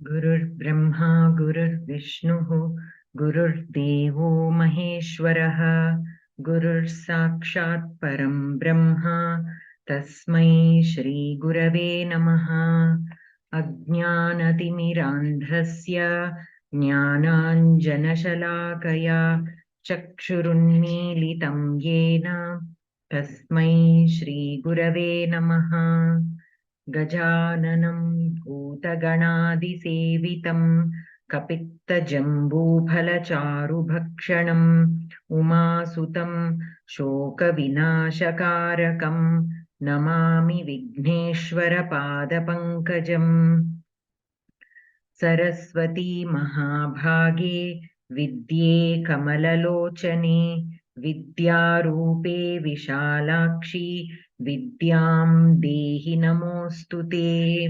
गुरुर्ब्रह्मा गुरुर्विष्णुः गुरुर्देवो महेश्वरः गुरुर्साक्षात् परं ब्रह्म तस्मै श्रीगुरवे नमः। अज्ञानतिमिरान्धस्य ज्ञानाञ्जनशलाकया चक्षुरुन्मीलितं येन तस्मै श्रीगुरवे नमः। गजाननं भूतगणादिसेवितं कपित्तजम्बूफलचारुभक्षणम् उमासुतं शोकविनाशकारकं नमामि विघ्नेश्वरपादपङ्कजम्। सरस्वती महाभागे विद्ये कमललोचने विद्यारूपे विशालाक्षी विद्यां देहि नमोऽस्तु ते।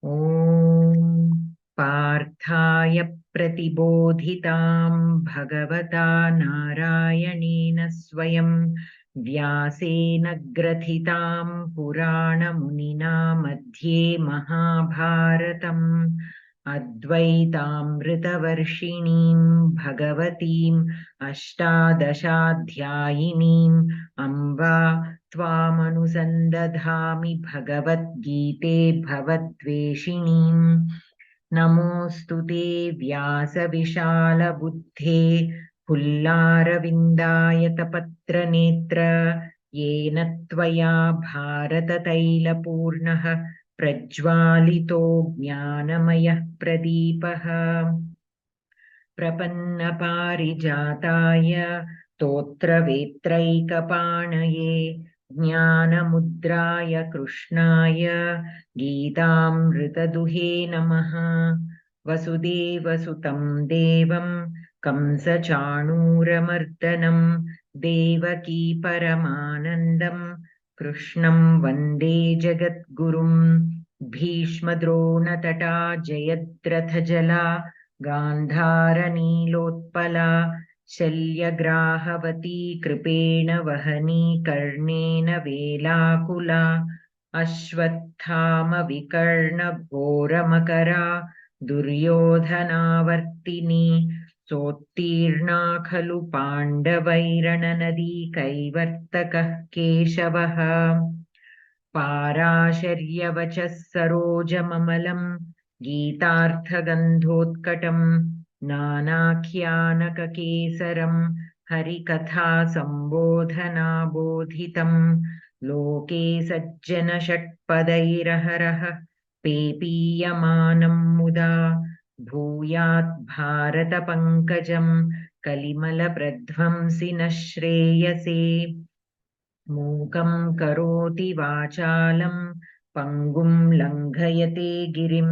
ॐ पार्थाय प्रतिबोधितां भगवता नारायणेन स्वयं व्यासेन ग्रथितां पुराणमुनिना मध्ये महाभारतम् अद्वैतामृतवर्षिणीं भगवतीम् अष्टादशाध्यायिनीम् अम्बा त्वामनुसन्दधामि भगवद्गीते भवद्वेषिणीम्। नमोऽस्तु ते व्यासविशालबुद्धे फुल्लारविन्दायतपत्रनेत्र येन त्वया भारततैलपूर्णः प्रज्वालितो ज्ञानमयः प्रदीपः। प्रपन्नपारिजाताय स्तोत्रवेत्रैकपाणये ज्ञानमुद्राय कृष्णाय गीतामृतदुहे नमः। वसुदेवसुतं देवं कंसचाणूरमर्दनं देवकी परमानन्दं कृष्णं वन्दे जगद्गुरुं। भीष्मद्रोणतटा जयद्रथजला गान्धारनीलोत्पला शल्यग्राहवती कृपेण वहनी कर्णेन वेलाकुला अश्वत्थामविकर्णघोरमकरा दुर्योधनावर्तिनी सोत्तीर्णा खलु पाण्डवैरणनदी कैवर्तकः केशवः। पाराशर्यवचः सरोजममलं गीतार्थगन्धोत्कटं नानाख्यानककेसरं हरिकथा सम्बोधनाबोधितं लोके सज्जनषट्पदैरहरः पेपीयमानं मुदा भूयात् भारतपङ्कजं कलिमलप्रध्वंसि न श्रेयसे। मूकं करोति वाचालं पङ्गुं लङ्घयते गिरिं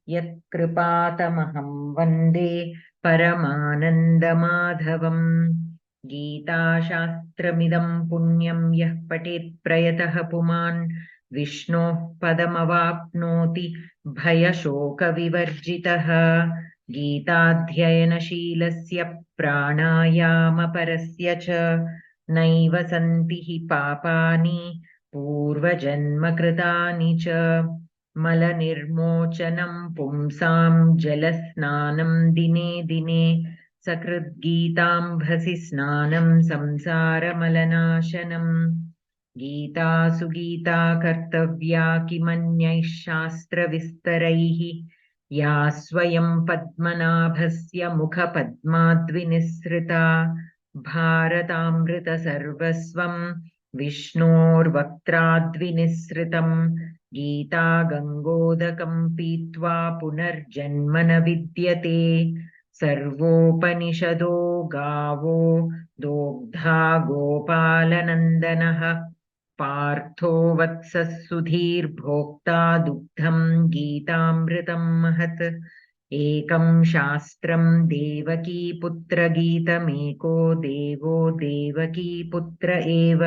यत्कृपातमहं वन्दे परमानन्दमाधवम्। गीताशास्त्रमिदं पुण्यं यः पठेत् प्रयतः पुमान् विष्णोः पदमवाप्नोति भयशोकविवर्जितः। गीताध्ययनशीलस्य प्राणायामपरस्य च नैव सन्ति हि पापानि पूर्वजन्मकृतानि च। मलनिर्मोचनं पुंसां जलस्नानं दिने दिने सकृद्गीताम्भसि स्नानं संसारमलनाशनम्। गीतासु गीता कर्तव्या किमन्यैः शास्त्रविस्तरैः या स्वयं पद्मनाभस्य मुखपद्माद्विनिसृता। भारतामृतसर्वस्वं विष्णोर्वक्त्राद्विनिसृतं गीता गङ्गोदकं पीत्वा पुनर्जन्म न विद्यते। सर्वोपनिषदो गावो दोग्धा गोपालनन्दनः पार्थो वत्सः सुधीर्भोक्ता दुग्धं गीतामृतं महत्। एकं शास्त्रं देवकीपुत्रगीतमेको देवो देवकीपुत्र एव।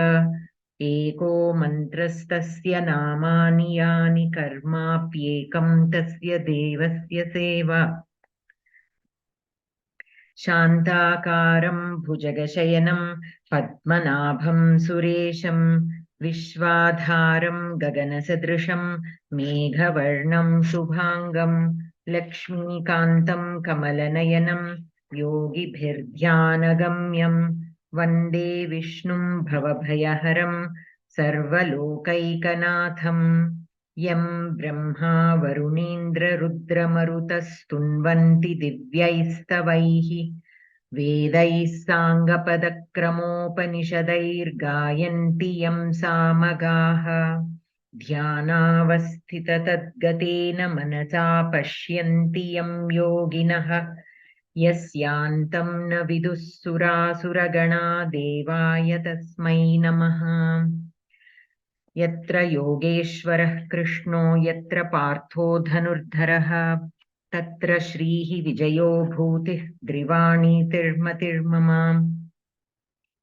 एको मन्त्रस्तस्य नामानि यानि कर्माप्येकं तस्य देवस्य सेवा। शान्ताकारं भुजगशयनं पद्मनाभं सुरेशं विश्वाधारं गगनसदृशं मेघवर्णं शुभांगं लक्ष्मीकान्तं कमलनयनं योगिभिर्ध्यानगम्यं वन्दे विष्णुं भवभयहरं सर्वलोकैकनाथं यं ब्रह्मा वरुणेन्द्ररुद्रमरुतस्तुन्वन्ति दिव्यैस्तवैः वेदैः साङ्गपदक्रमोपनिषदैर्गायन्ति यं सामगाः ध्यानावस्थिततद्गतेन मनसा पश्यन्ति यं योगिनः यस्यान्तं न विदुः सुरासुरगणा देवाय तस्मै नमः यत्र योगेश्वरः कृष्णो यत्र पार्थो धनुर्धरः तत्र श्रीः विजयो भूतिः ग्रीवाणीतिर्मतिर्मम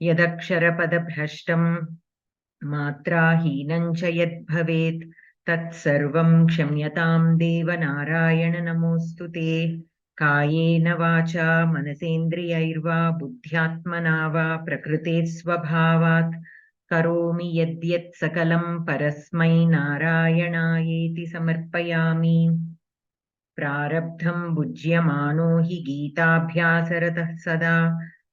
यदक्षरपदभ्रष्टं मात्राहीनं च यद्भवेत् तत्सर्वं क्षम्यतां देवनारायण नमोऽस्तु ते कायेन वाचा मनसेन्द्रियैर्वा बुद्ध्यात्मना वा प्रकृते स्वभावात् करोमि यद्यत् सकलं परस्मै नारायणायेति समर्पयामि प्रारब्धं भुज्यमानो हि गीताभ्यासरतः सदा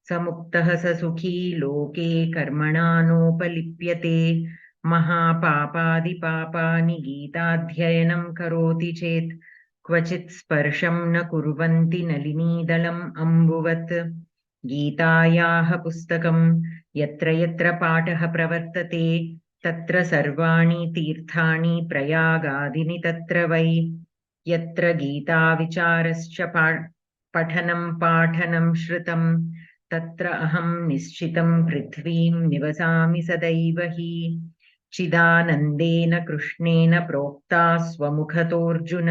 समुक्तः स सुखी लोके कर्मणा नोपलिप्यते महापापादिपापानि गीताध्ययनं करोति चेत् क्वचित् स्पर्शं न कुर्वन्ति नलिनीदलम् अम्बुवत् गीतायाः पुस्तकं यत्र यत्र पाठः प्रवर्तते तत्र सर्वाणि तीर्थानि प्रयागादीनि तत्र वै यत्र गीताविचारश्च पठनं पाठनं श्रुतं तत्र अहं निश्चितं पृथ्वीं निवसामि सदैव हि चिदानन्देन कृष्णेन प्रोक्ता स्वमुखतोऽर्जुन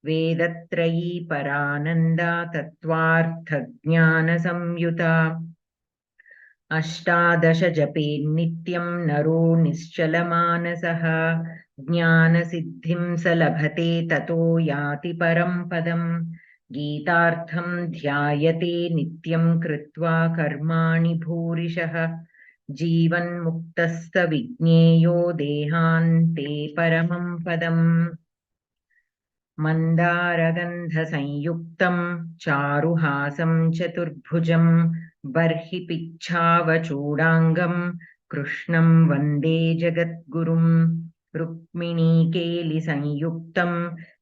वेदत्रयी परानन्दा तत्त्वार्थज्ञानसंयुता अष्टादश जपेन्नित्यं नरो निश्चलमानसः ज्ञानसिद्धिं स लभते ततो याति परं पदं गीतार्थं ध्यायते नित्यं कृत्वा कर्माणि भूरिशः जीवन्मुक्तस्त विज्ञेयो देहान्ते परमं पदम् मन्दारगन्धसंयुक्तं चारुहासं चतुर्भुजं बर्हि पिच्छावचूडाङ्गं कृष्णं वन्दे जगद्गुरुं रुक्मिणीकेलिसंयुक्तं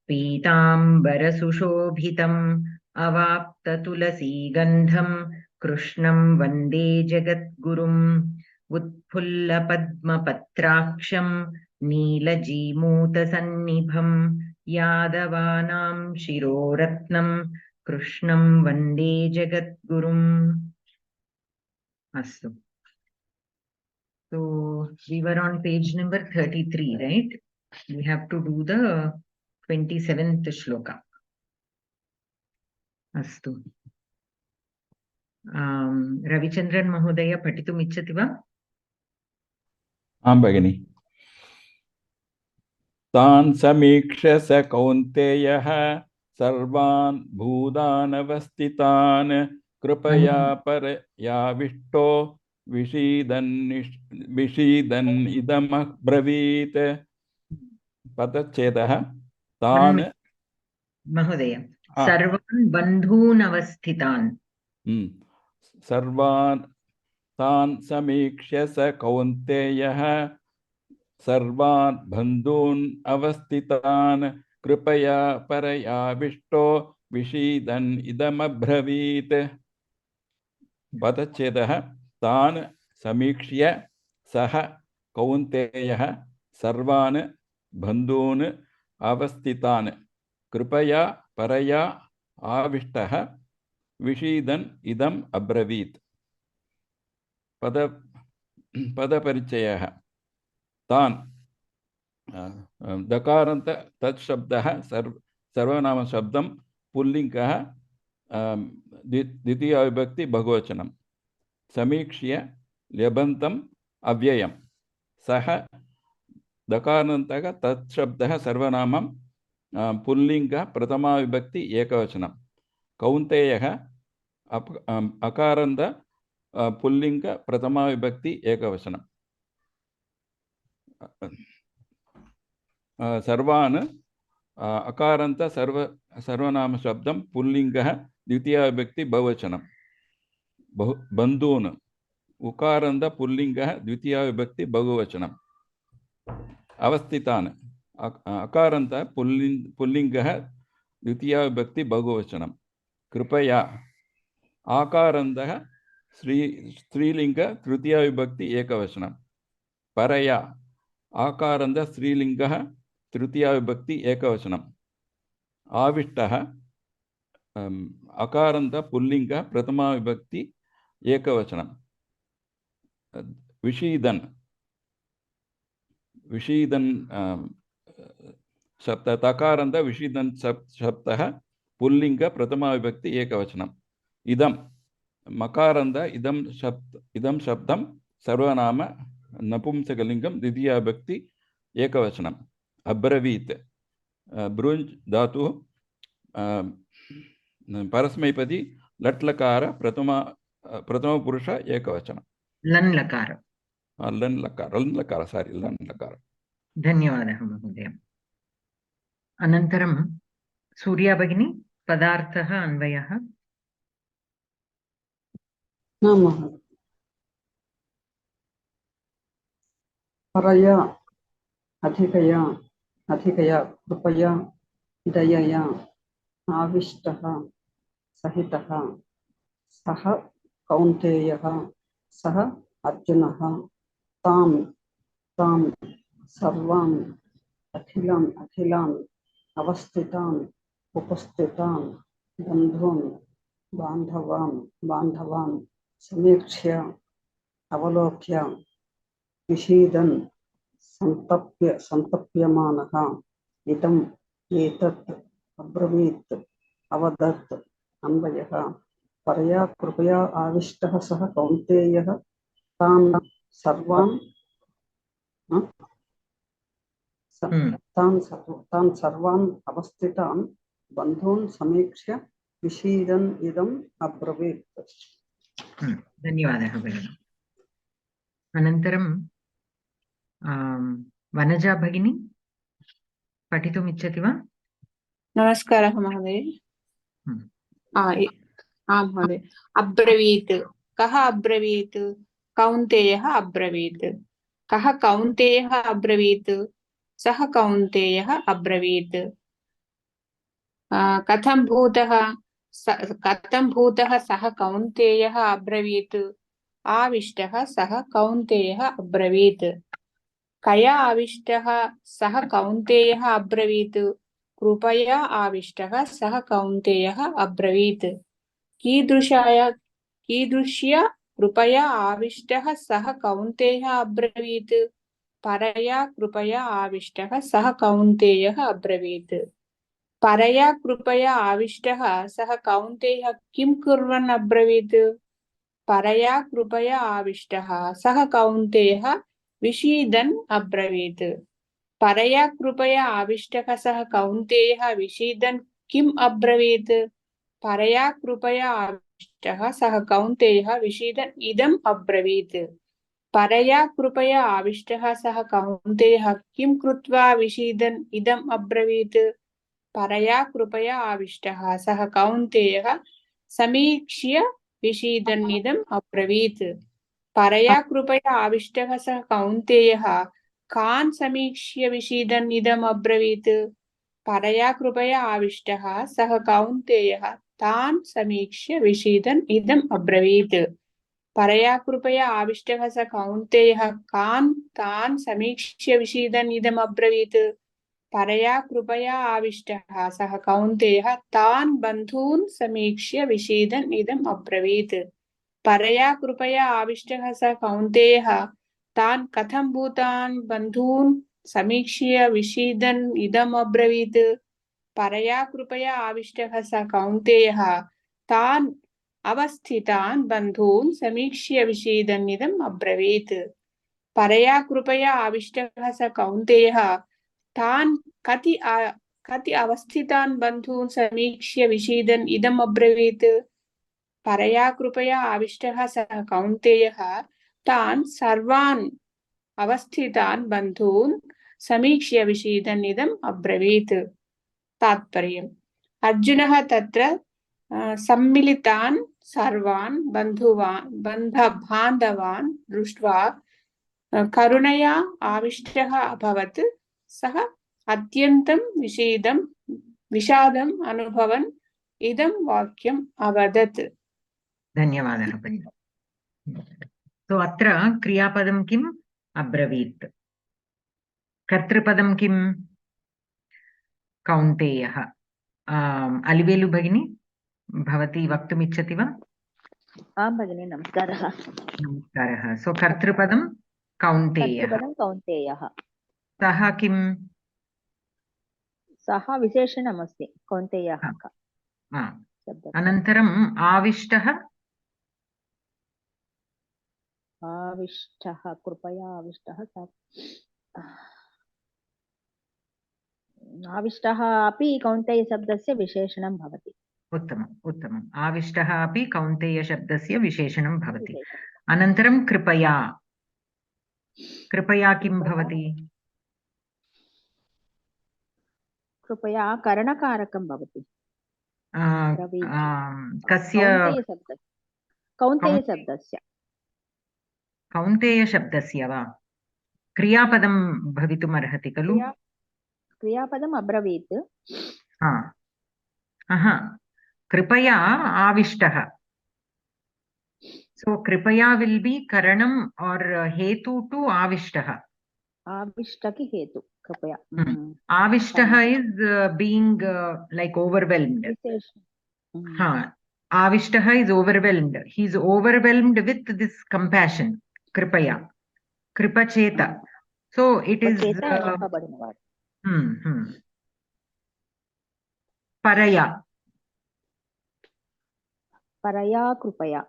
पीताम्बरसुशोभितम् अवाप्ततुलसीगन्धं कृष्णं वन्दे जगद्गुरुम् उत्फुल्लपद्मपत्राक्षं नीलजीमूतसन्निभं यादवानां शिरोरत्नं कृष्णं वन्दे जगद्गुरुम् अस्तु so we were on page number 33 right we have to do the 27th shloka अस्तु रविचन्द्रन् महोदय पठितुम् इच्छति वा आं भगिनि तान् समीक्ष्य स कौन्तेयः सर्वान् भूतानवस्थितान् कृपया परयाविष्टो विषीदन् इदमब्रवीत् पदच्छेदः तान् महोदय सर्वान् बन्धून् अवस्थितान् सर्वान् तान् समीक्ष्य स कौन्तेयः सर्वान् बन्धून् अवस्थितान् कृपया परयाविष्टो विषीदन् इदमब्रवीत् पदच्छेदः तान् समीक्ष्य सः कौन्तेयः सर्वान् बन्धून् अवस्थितान् कृपया परया आविष्टः विषीदन् इदम् अब्रवीत् पदपरिचयः तान् दकारान्त तत्शब्दः सर्वनामशब्दं पुल्लिङ्गः द्वितीयविभक्ति बहुवचनं समीक्ष्य लबन्तम् अव्ययं सः दकारान्तः तत्शब्दः सर्वनामं पुल्लिङ्गः प्रथमाविभक्ति एकवचनं कौन्तेयः अकारान्त पुल्लिङ्ग प्रथमाविभक्ति एकवचनं सर्वान् अकारान्त सर्वनाम शब्दं पुल्लिङ्गः द्वितीया विभक्ति बहुवचनं बन्धून् उकारान्त पुल्लिङ्गः द्वितीया विभक्ति बहुवचनम् अवस्थितान् अकारान्त पुल्लिङ्गः द्वितीया विभक्ति बहुवचनं कृपया आकारान्तः स्त्रीलिङ्ग तृतीया विभक्ति एकवचनं परया आकारान्त स्त्रीलिङ्गः तृतीया विभक्ति एकवचनम् आविष्टः अकारान्त पुल्लिङ्गः प्रथमा विभक्ति एकवचनं विषीदन् शब्द तकारान्त विषीदन् शब्दः पुल्लिङ्ग प्रथमा विभक्ति एकवचनम् इदं मकारान्त इदं शब्दं सर्वनाम नपुंसकलिङ्गं द्वितीया विभक्ति एकवचनम् अब्रवीत् ब्रुञ् धातुः परस्मैपदी लट्लकार प्रथमपुरुष एकवचनं लन् लकार सारी लन् लकार धन्यवादः महोदय अनन्तरं सूर्या भगिनी पदार्थः अन्वयः परया अधिकया कृपया दयया आविष्टः सहितः सः कौन्तेयः सः अर्जुनः ताम् सर्वान् अखिलान् अवस्थितान् उपस्थितान् बन्धून् बान्धवान् समीक्ष्य अवलोक्य विषीदन् संतप्यमानः इदम् एतत् अब्रवीत् अवदत् अन्वयः परया कृपया आविष्टः सः कौन्तेयः तान् सर्वान् अवस्थितान् बन्धून् समीक्ष्य विषीदन् इदम् अब्रवीत् धन्यवादः भगिनी अनन्तरं वनजा भगिनी पठितुम् इच्छति वा नमस्कारः महोदय आम् महोदय अब्रवीत् कः अब्रवीत् कौन्तेयः अब्रवीत् कः कौन्तेयः अब्रवीत् सः कौन्तेयः अब्रवीत् कथं भूतः सः कौन्तेयः अब्रवीत् आविष्टः सः कौन्तेयः अब्रवीत् कया आविष्टः सः कौन्तेयः अब्रवीत् कृपया आविष्टः सः कौन्तेयः अब्रवीत् कीदृश्य कृपया आविष्टः सः कौन्तेयः अब्रवीत् परया कृपया आविष्टः सः कौन्तेयः अब्रवीत् परया कृपया आविष्टः सः कौन्तेयः किं कुर्वन् अब्रवीत् परया कृपया आविष्टः सः कौन्तेयः विषीदन् अब्रवीत् परया कृपया आविष्टः सः कौन्तेयः विषीदन् किम् अब्रवीत् परया कृपया आविष्टः सः कौन्तेयः विषीदन् इदम् अब्रवीत् परया कृपया आविष्टः सः कौन्तेयः किं कृत्वा विषीदन् इदम् अब्रवीत् परया कृपया आविष्टः सः कौन्तेयः समीक्ष्य विषीदन् इदम् अब्रवीत् परया कृपया आविष्टः सः कौन्तेयः कान् समीक्ष्य विषीदन् इदम् अब्रवीत् परया कृपया आविष्टः सः कौन्तेयः तान् समीक्ष्य विषीदन् इदम् अब्रवीत् परया कृपया आविष्टः सः कौन्तेयः कान् तान् समीक्ष्य विषीदन् इदम् अब्रवीत् परया कृपया आविष्टः सः कौन्तेयः तान् बन्धून् समीक्ष्य विषीदन् इदम् अब्रवीत् परया कृपया आविष्टः सः कौन्तेयः तान् कथं भूतान् बन्धून् समीक्ष्य विषीदन् इदम् अब्रवीत् परया कृपया आविष्टः सः कौन्तेयः तान् अवस्थितान् बन्धून् समीक्ष्य विषीदन् इदम् अब्रवीत् परया कृपया आविष्टः सः कौन्तेयः तान् कति अवस्थितान् बन्धून् समीक्ष्य विषीदन् इदम् अब्रवीत् परया कृपया आविष्टः सः कौन्तेयः तान् सर्वान् अवस्थितान् बन्धून् समीक्ष्य विषीदन् इदम् अब्रवीत्। तात्पर्यम् अर्जुनः तत्र सम्मिलितान् सर्वान् बन्धुबान्धवान् दृष्ट्वा करुणया आविष्टः अभवत्। सः अत्यन्तं विषादम् अनुभवन् इदं वाक्यम् अवदत्। धन्यवादः भगिनी। तो अत्र क्रियापदं किम् अब्रवीत्, कर्तृपदं किम् कौन्तेयः। अलिवेलु भगिनी भवती वक्तुमिच्छति वा? आं भगिनी, नमस्कारः। नमस्कारः। सो कर्तृपदं कौन्तेयः। कर्तृपदं कौन्तेयः। सः किम्? सः विशेषणमस्ति कौन्तेयः। अनन्तरम् आविष्टः। आविष्टः, कृपया आविष्टः। आविष्टः अपि कौन्तेयशब्दस्य विशेषणं भवति। उत्तमम् उत्तमम्। आविष्टः अपि कौन्तेयशब्दस्य विशेषणं भवति। अनन्तरं कृपया। कृपया किं भवति? कृपया करणकारकं भवति। कस्य? कौन्तेयशब्दस्य। कौन्तेयशब्दस्य वा? क्रियापदं भवितुमर्हति खलु? क्रियापदम् अब्रवीत्। कृपया आविष्टः। So कृपया will be karanam or hetu to avishtah. Avishta ki hetu, कृपया. Avishtah is being like overwhelmed. Avishtah is overwhelmed. He is overwhelmed with this compassion. Kripaya. Kripacheta. So it is paraya. Paraya krupaya.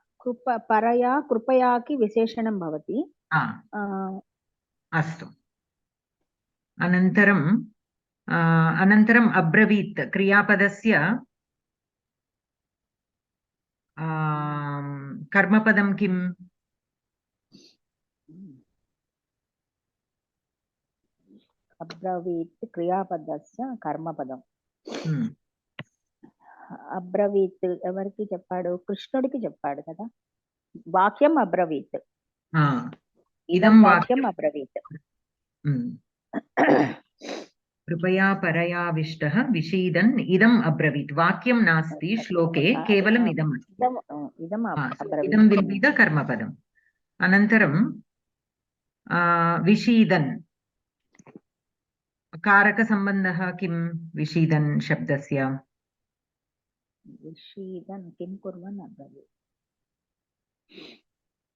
Paraya krupaya ki visheshanam bhavati. Astu. Anantaram abravit kriyapadasya karmapadam kim? Abravit kriyapadasya karmapadam. అబ్రవీత్ ఎవరికి చెప్పాడు? కృష్ణుడికి చెప్పాడు కదా. వాక్యం అబ్రవీత్. ఇదం వాక్యం అబ్రవీత్. कृपया परयाविष्टः विषीदन् इदम् अब्रवीत्. वाक्यं नास्ति श्लोके, केवलम् इदम् अस्ति. इदं विल् बि द कर्मपदम्. अनन्तरं विषीदन् कारकसम्बन्धः किं? विषीदन् शब्दस्य విషీదన్ కిం కుర్వన్ అబ్రవీత్.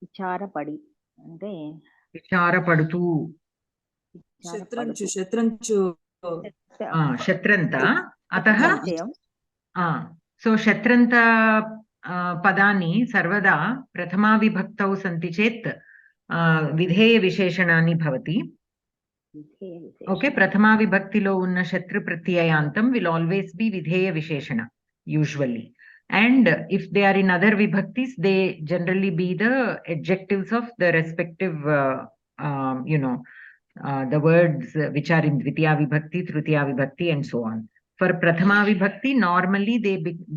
విచారపడి అంటే విచారపడుతూ. శత్రంత అతః. సో శత్రంత పదాన్ని సర్వదా ప్రథమా విభక్తౌ సంతి చేత్ విధేయ విశేషణాన్ని భవతి. ఓకే, ప్రథమా విభక్తిలో ఉన్న శత్రు ప్రత్యయాంతం విల్ ఆల్వేస్ బి విధేయ విశేషణ usually, and if they are in other vibhaktis they generally be the adjectives of the respective the words which are in dvitiya vibhakti, tritiya vibhakti and so on. For prathama vibhakti normally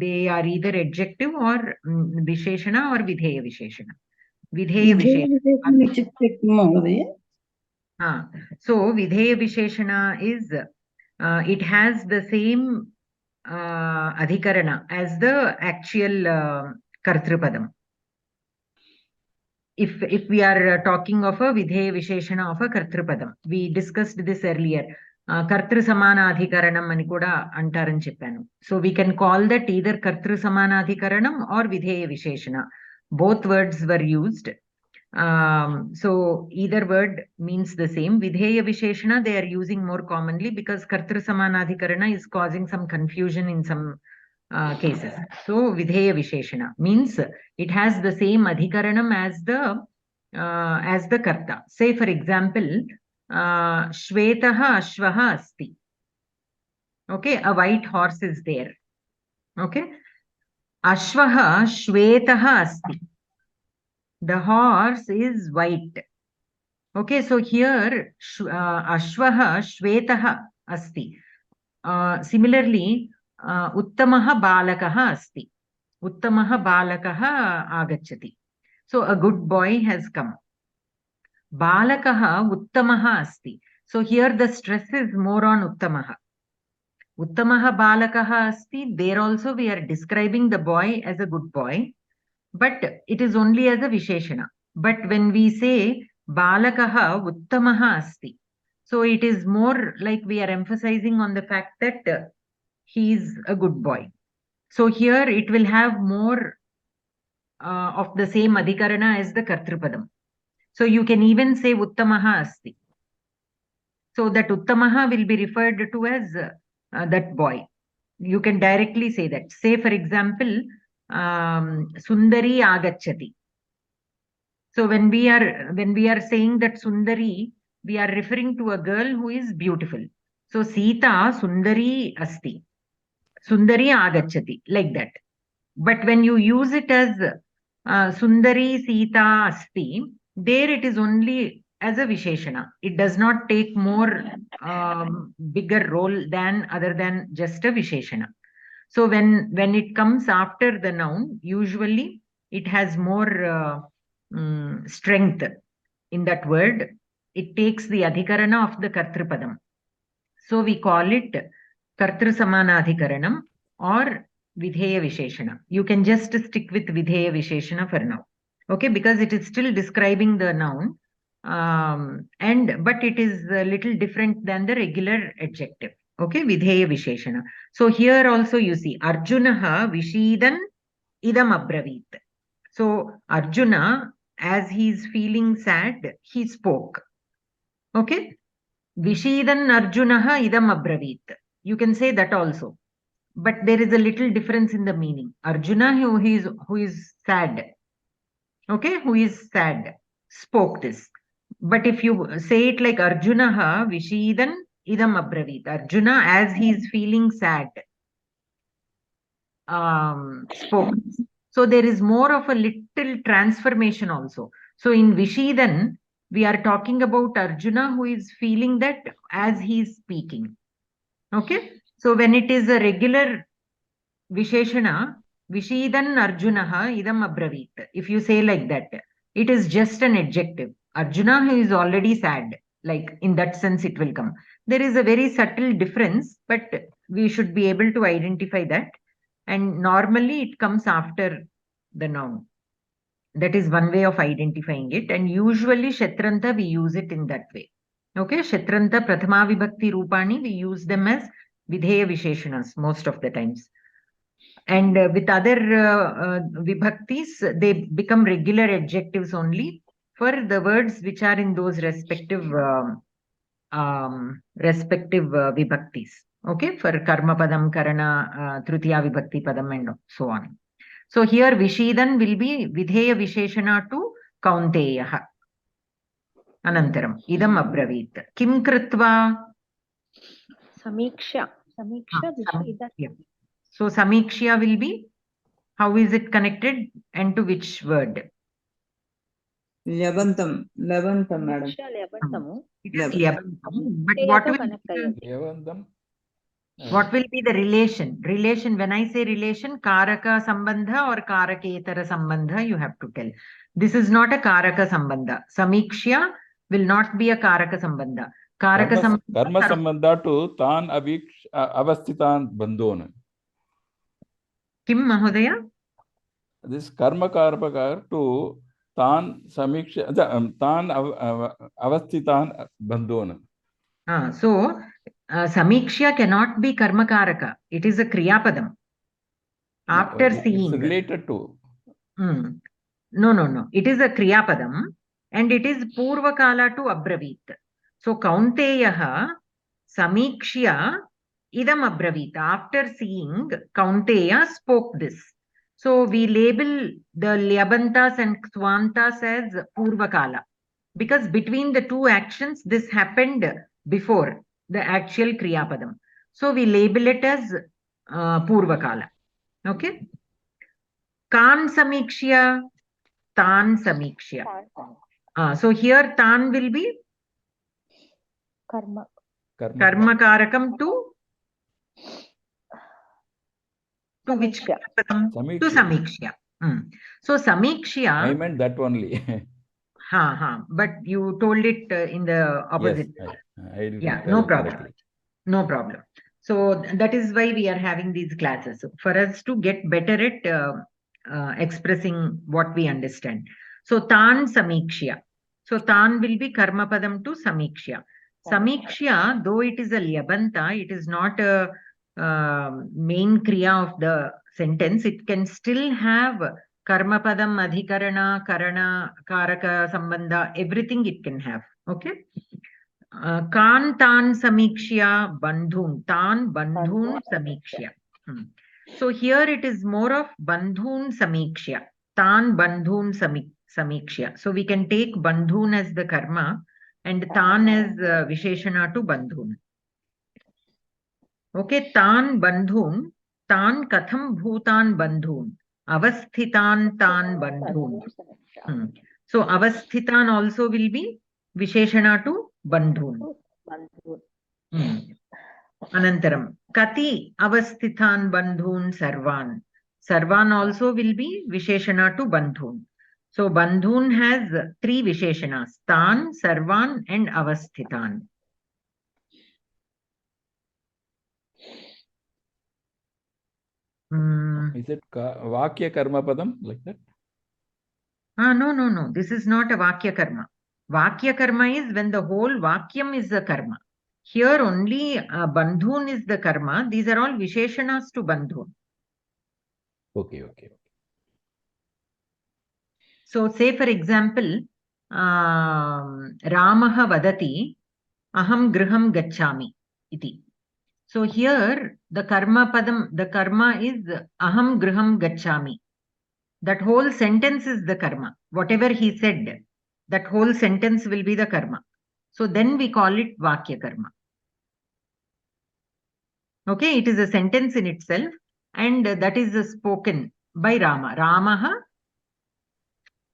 they are either adjective or visheshana or videya visheshana. Videya visheshana. So videya visheshana is it has the same adhikarana as the actual kartrupadam. If we are talking of a videya visheshana of a kartrupadam, we discussed this earlier. Kartru samana adhikaranam ani kuda antarani cheppanu. So we can call that either kartru samana adhikaranam or videya visheshana. Both words were used. So either word means the same. Videya visheshana they are using more commonly because kartru samanadhikarana is causing some confusion in some cases. So videya visheshana means it has the same adhikaranam as the karta. Say for example, shvetaha ashvaha asti. Okay, a white horse is there. Okay, ashvaha shvetaha asti. The horse is white. Okay, so here Ashwaha Shwetaha asti. Similarly, Uttamaha Balakaha asti. Uttamaha Balakaha agacchati. So a good boy has come. Balakaha Uttamaha asti. So here the stress is more on Uttamaha. Uttamaha Balakaha asti. There also we are describing the boy as a good boy, but it is only as a Visheshana. But when we say Balakaha Uttamaha asti, so it is more like we are emphasizing on the fact that he is a good boy. So here it will have more of the same Adhikarana as the Kartrupadam. So you can even say Uttamaha asti. So that Uttamaha will be referred to as that boy. You can directly say that. Say for example, Sundari agacchati. So when we are saying that Sundari, we are referring to a girl who is beautiful. So Sita Sundari asti. Sundari agacchati, like that. But when you use it as Sundari Sita asti, there it is only as a Visheshana. It does not take more bigger role than other than just a Visheshana. So when it comes after the noun, usually it has more strength in that word. It takes the adhikarana of the Kartrupadam. So we call it Kartru Samanadhikaranam or Vidheya Visheshana. You can just stick with Vidheya Visheshana for now. Okay, because it is still describing the noun. But it is a little different than the regular adjective. Okay, Vidheya Visheshana. So here also you see Arjunaha Vishidan Idam Abravit. So Arjuna, as he is feeling sad, he spoke. Okay, Vishidan Arjunaha Idam Abravit. You can say that also. But there is a little difference in the meaning. Arjuna, who is sad. Okay, who is sad, spoke this. But if you say it like Arjunaha Vishidan Idam Abravit. Arjuna, as he is feeling sad, spoke. So there is more of a little transformation also. So in Vishidan, we are talking about Arjuna who is feeling that as he is speaking. Okay. So when it is a regular Visheshana, Vishidan Arjunaha idam abravit. If you say like that, it is just an adjective. Arjuna who is already sad, like in that sense it will come. There is a very subtle difference, but we should be able to identify that. And normally it comes after the noun. That is one way of identifying it. And usually Kshetranta, we use it in that way. Okay, Kshetranta Prathama Vibhakti Rupani, we use them as Vidheya Visheshanas most of the times. And with other Vibhaktis, they become regular adjectives only for the words which are in those respective Vibhaktis. Okay, for Karma Padam, Karana, Tritiya Vibhakti Padam and so on. So here Vishidan will be Vidheya Visheshana to Kaunteyaha. Anantaram, Idam Abravit. Kim Kritva? Samiksha. Samiksha Vishidan. Yeah. So Samiksha will be, how is it connected and to which word? Levantam, madam. Samiksha Levantamu. It is Levantam. But what will be the relation? Relation, when I say relation, Karaka Sambandha or Karaketara Sambandha, you have to tell. This is not a Karaka Sambandha. Samiksha will not be a Karaka Sambandha. Karaka Sambandha. Karma Sambandha to Tan Avasthitan Bandhon. Kim Mahodaya? This Karma Karpaka to Tan Samiksha, Tan Avasthitan Bandhon. So, Samiksha cannot be Karma Karaka. It is a Kriyapadam. After seeing. It's related to. No. It is a Kriyapadam and it is Purvakala to Abravit. So, Kaunteyaha Samikshya Idam Abravit. After seeing, Kaunteya spoke this. So, we label the Lyabantas and Ktwantas as Purvakala. Because between the two actions, this happened before the actual Kriyapadam. So, we label it as Purvakala. Okay. Kan Samikshya, Tan Samikshya. So here tan will be Karma. karmakarakam to which Samiksha. padam? To Samiksha. samiksha. So samiksha. I meant that only. But you told it in the opposite. Yes, I will Yeah, tell no problem. correctly. No problem. So that is why we are having these classes. So for us to get better at expressing what we understand. So tan samiksha. So tan will be karma padam to samiksha. Samiksha, though it is a lyabanta, it is not a main kriya of the sentence. It can still have karma padam, adhikarana, karana, karaka, sambandha, everything it can have. Okay. Kan tan samiksha bandhun. Tan bandhun samiksha. So here it is more of bandhun samiksha. Tan bandhun samiksha. So we can take bandhun as the karma and tan as visheshana to bandhun. Okay, tan bandhun, tan katham bhutan bandhun, avasthitan tan bandhun. So avasthitan also will be visheshana to bandhun. Anantaram, kati avasthitan bandhun sarvan. Sarvan also will be visheshana to bandhun. So bandhun has three visheshanas, tan, sarvan and avasthitan. Is it Vakya Karma Padam like that? No. This is not a Vakya karma. Vakya karma is when the whole Vakyam is the karma. Here only bandhun is the karma. These are all visheshanas to bandhun. Okay. So say for example, Ramaha vadati, aham griham gacchami iti. So here the karma padam, the karma is aham griham gacchami. That whole sentence is the karma. Whatever he said, that whole sentence will be the karma. So then we call it Vakya karma. Okay, it is a sentence in itself and that is spoken by Rama. Ramaha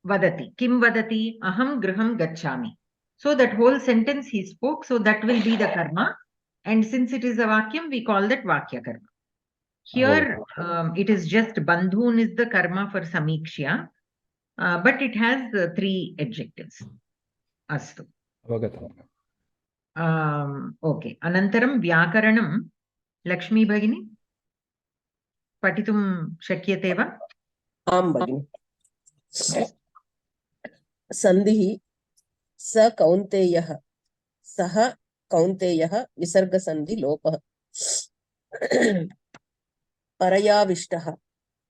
vadati. Kim vadati? Aham griham gacchami. So that whole sentence he spoke, so that will be the karma. And since it is a Vakyam, we call that Vakya karma. Here, it is just bandhun is the karma for samiksha, but it has three adjectives. Astu. Okay. Anantaram vyakaranam. Lakshmi Bhagini. Patitum shakyate va? आम भगिनी संधिः स कौन्तेयः सः कौन्तेयः विसर्गसन्धि लोपः परयाविष्टः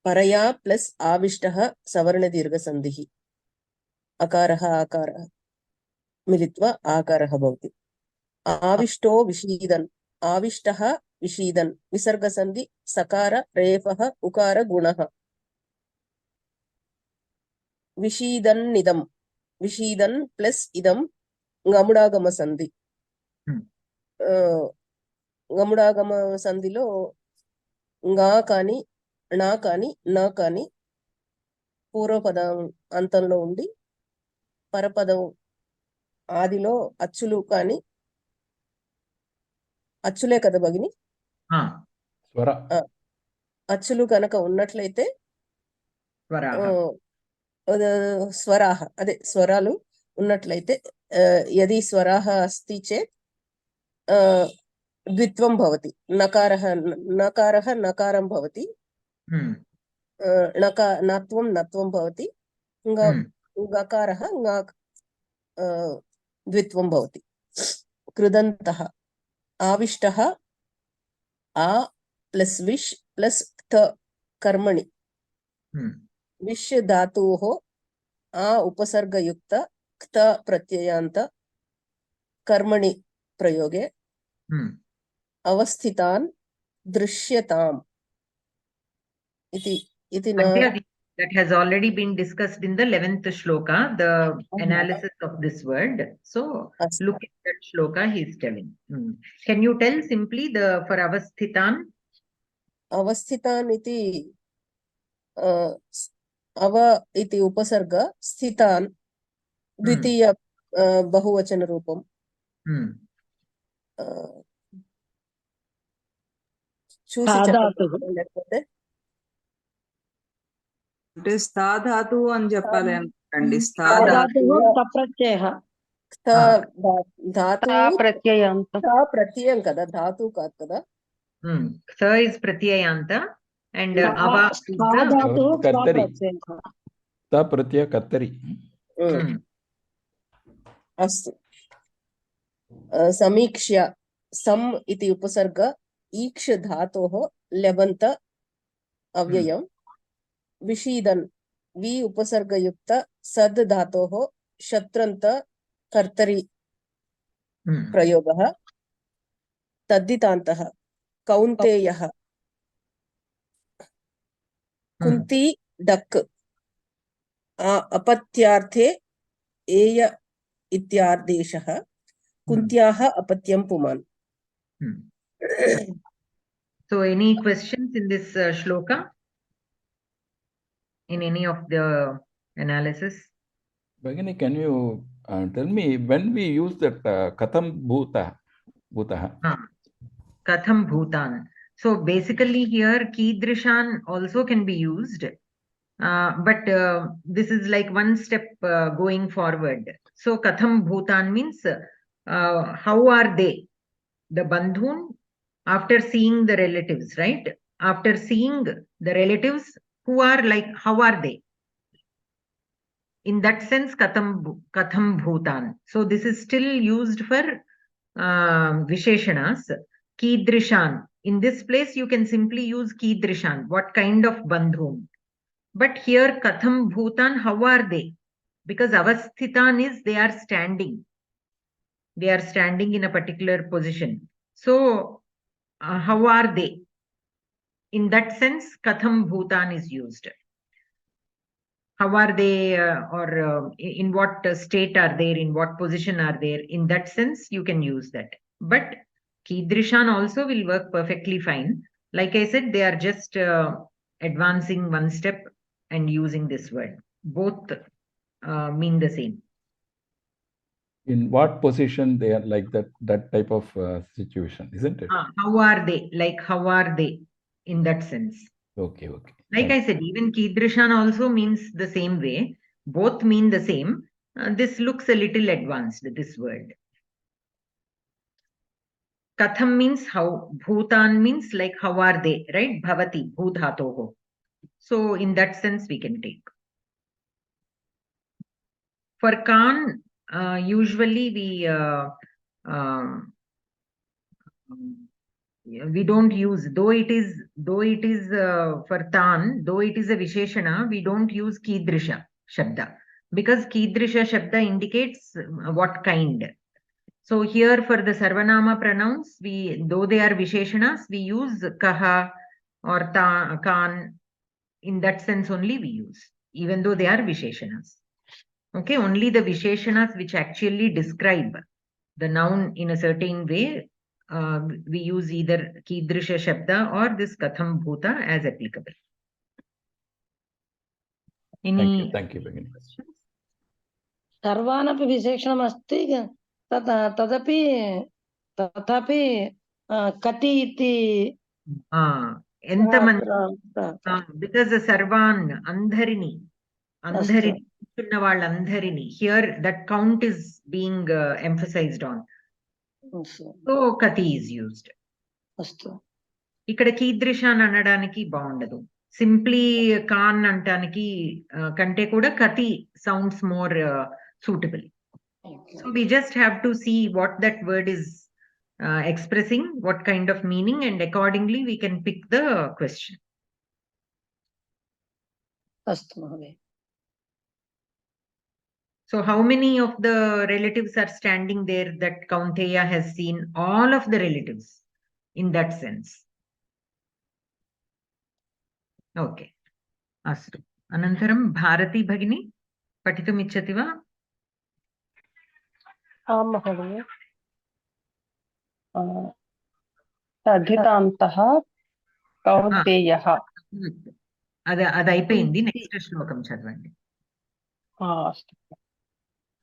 परया plus आविष्टः सवर्ण दीर्घसन्धिः अकारः आकारः मिलित्वा आकारः भवति आविष्टो विषीदन् आविष्टः विषीदन् विसर्गसन्धि सकार रेफः उकार गुणः विषीदन्निदं विषीदन् प्लस इदं गमुडागम संधि गमुडागम संधिलो గా కాని నా కాని నా కాని పూర్వపదం అంతంలో ఉండి పరపదం ఆదిలో అచ్చులు కాని అచ్చులే కదా భగిని అచ్చులు కనుక ఉన్నట్లయితే స్వరాహ అదే స్వరాలు ఉన్నట్లయితే యది స్వరాహ అస్తి చేత్ ద్విత్వం భవతి నకారః నకారః నకారం భవతి నత్వం నత్వం భవతి గకారః ద్విత్వం భవతి కృదంతః ఆవిష్టః ఆ ప్లస్ విష్ ప్లస్ త కర్మణి విష్ ధాతుః ఆ ఉపసర్గయుక్త క్త ప్రత్యయాంత కర్మణి ప్రయోగే अवस्थितान् दृश्यताम् इति that has already been discussed in the 11th shloka, the analysis of this word. So look at that shloka he is telling. Can you tell simply the for avasthitan? Avasthitan iti ava iti upasarga sthitan द्वितीय बहुवचनरूपं చూసి చెప్పండి లేకపోతే అంటే స్థా ధాతువు అని చెప్పాలి అనుకోండి. స్థా ధాతువు ధాతువు తప్రత్యయ ధాతువు ప్రత్యయాంత ప్రత్యయం కదా, ధాతువు కాదు కదా. స్థ is pratyayanta and ava is ధాతువు కర్తరి. ప్రత్యయ. త ప్రత్యయ కర్తరి. अस्तु समीक्ष्य सम् इति उपसर्ग ईक्ष धातोः लेबन्त अव्ययम् विषीदन् वि उपसर्गयुक्त सद् धातोः शत्रन्त कर्तरि प्रयोगः तद्दितान्तः कौन्तेयः कुन्ती डक् अपत्यार्थे एय इत्यादेशः कुन्त्याः अपत्यं पुमान्. So any questions in this shloka? In any of the analysis? Bhagini, can you tell me when we use that katham bhutah? Katham bhutan. So basically here kidrishan also can be used. But this is like one step going forward. So katham bhutan means how are they? The bandhun, after seeing the relatives, right? After seeing the relatives, who are like, how are they? In that sense, katham bhutan. So this is still used for visheshanas. Kidrishan. In this place, you can simply use kidrishan. What kind of bandhun? But here, katham bhutan, how are they? Because avasthitan is they are standing. They are standing in a particular position. So, how are they? In that sense, katham bhutan is used. How are they or in what state are they? In what position are they? In that sense, you can use that. But kidrishan also will work perfectly fine. Like I said, they are just advancing one step and using this word. Both mean the same. In what position they are, like that type of situation, isn't it? How are they? Like how are they? In that sense. Okay. Like I said, even kidrishan also means the same way. Both mean the same. This looks a little advanced, this word. Katham means how. Bhutan means like how are they, right? Bhavati, bhudhatoho. So in that sense, we can take. For Khan, usually we don't use, though it is for Tan, though it is a Visheshana, we don't use Kidrisha Shabda. Because Kidrisha Shabda indicates what kind. So here for the Sarvanama pronouns, though they are Visheshanas, we use Kaha or Kan. In that sense only we use, even though they are Visheshanas. Okay, only the Visheshanas which actually describe the noun in a certain way, we use either Kidrisha Shabda or this Katham Bhuta as applicable. Any Thank you, Bhagini. questions? सर्वानपि विशेषणम् अस्ति तथापि कति इति because the Sarvan Andharini Andharini, here that count is being emphasized on. So Kati is used. ఇక్కడ కీదృశాన్ అనడానికి బాగుండదు. Simply కాన్ అంటానికి కంటే కూడా Kathi sounds more suitable. So we just have to see what that word is expressing, what kind of meaning, and accordingly we can pick the question. So how many of the relatives are standing there that Kaunteya has seen? All of the relatives in that sense. Okay. Astu. Anantaram Bharati Bhagini Patitum Ichchati va? आम् महोदय तद्धितान्तः कौन्तेयः అది అయిపోయింది. Next శ్లోకం చదవండి. अस्तु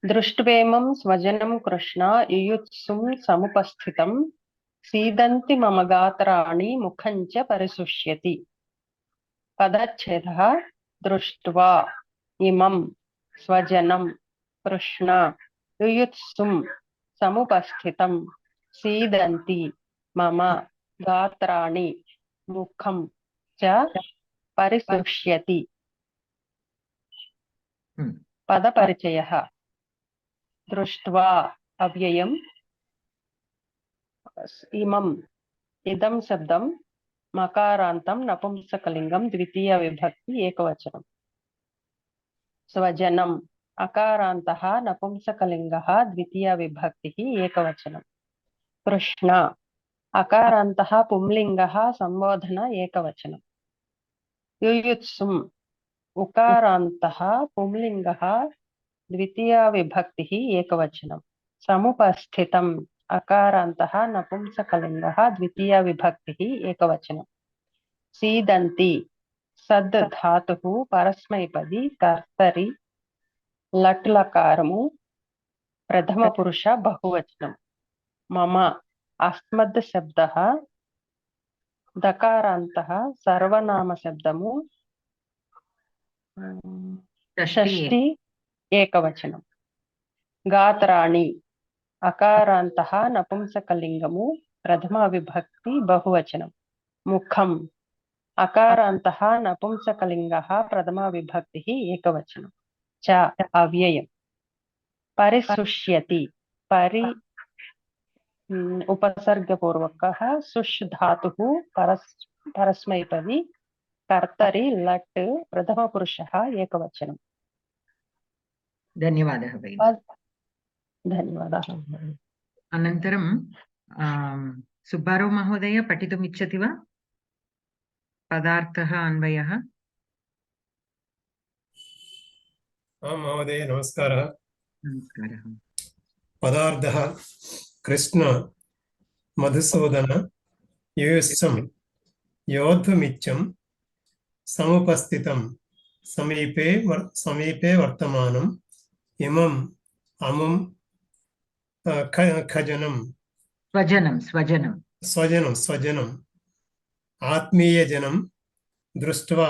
दृष्ट्वेमं स्वजनं कृष्ण युयुत्सुं समुपस्थितं सीदन्ति मम गात्राणि मुखं च परिशुष्यति। पदच्छेदः दृष्ट्वा इमं स्वजनं कृष्ण युयुत्सुं समुपस्थितं सीदन्ति मम गात्राणि मुखं च परिशुष्यति। पदपरिचयः दृष्ट्वा अव्ययम् इमम् इदं शब्दं मकारान्तं नपुंसकलिङ्गं द्वितीय विभक्ति एकवचनं। स्वजनम् अकारान्तः नपुंसकलिङ्गः द्वितीय विभक्तिः एकवचनं। कृष्ण अकारान्तः पुंलिङ्गः संबोधन एकवचनं। युयुत्सुम् उकारान्तः पुंलिङ्गः द्वितीय विभक्तिः एकवचनं। समुपस्थितम् अकारान्तः नपुंसकलिङ्गः द्वितीय विभक्तिः एकवचनं। सीदन्ति सद् धातुः परस्मैपदी कर्तरि लट् लकारము प्रथम पुरुष बहुवचनं। मम अस्मद् शब्दः दकारान्तः सर्वनाम शब्दము षष्ठी एकवचनं। गात्राणि अकारान्तः नपुंसकलिङ्गము प्रथम विभक्ति बहुवचनं। मुखम् अकारान्तः नपुंसकलिङ्गः प्रथम विभक्तिः एकवचनं। च अव्ययम्। परिशुष्यति परि उपसर्गपूर्वकः सुष् धातुः परस्मैपदी कर्तरि लट् प्रथम पुरुषः एकवचनं। धन्यवादः भगिनी। धन्यवादः। अनन्तरं सुब्बाराव् महोदय पठितुम् इच्छति वा? पदार्थः अन्वयः। आं महोदय नमस्कारः। नमस्कारः। पदार्थः कृष्ण मधुसूदन युयुत्सं योद्धुमिच्छं समुपस्थितं समीपे वर्तमानम् इमम् अमुं खजनं स्वजनं आत्मीयजनं दृष्ट्वा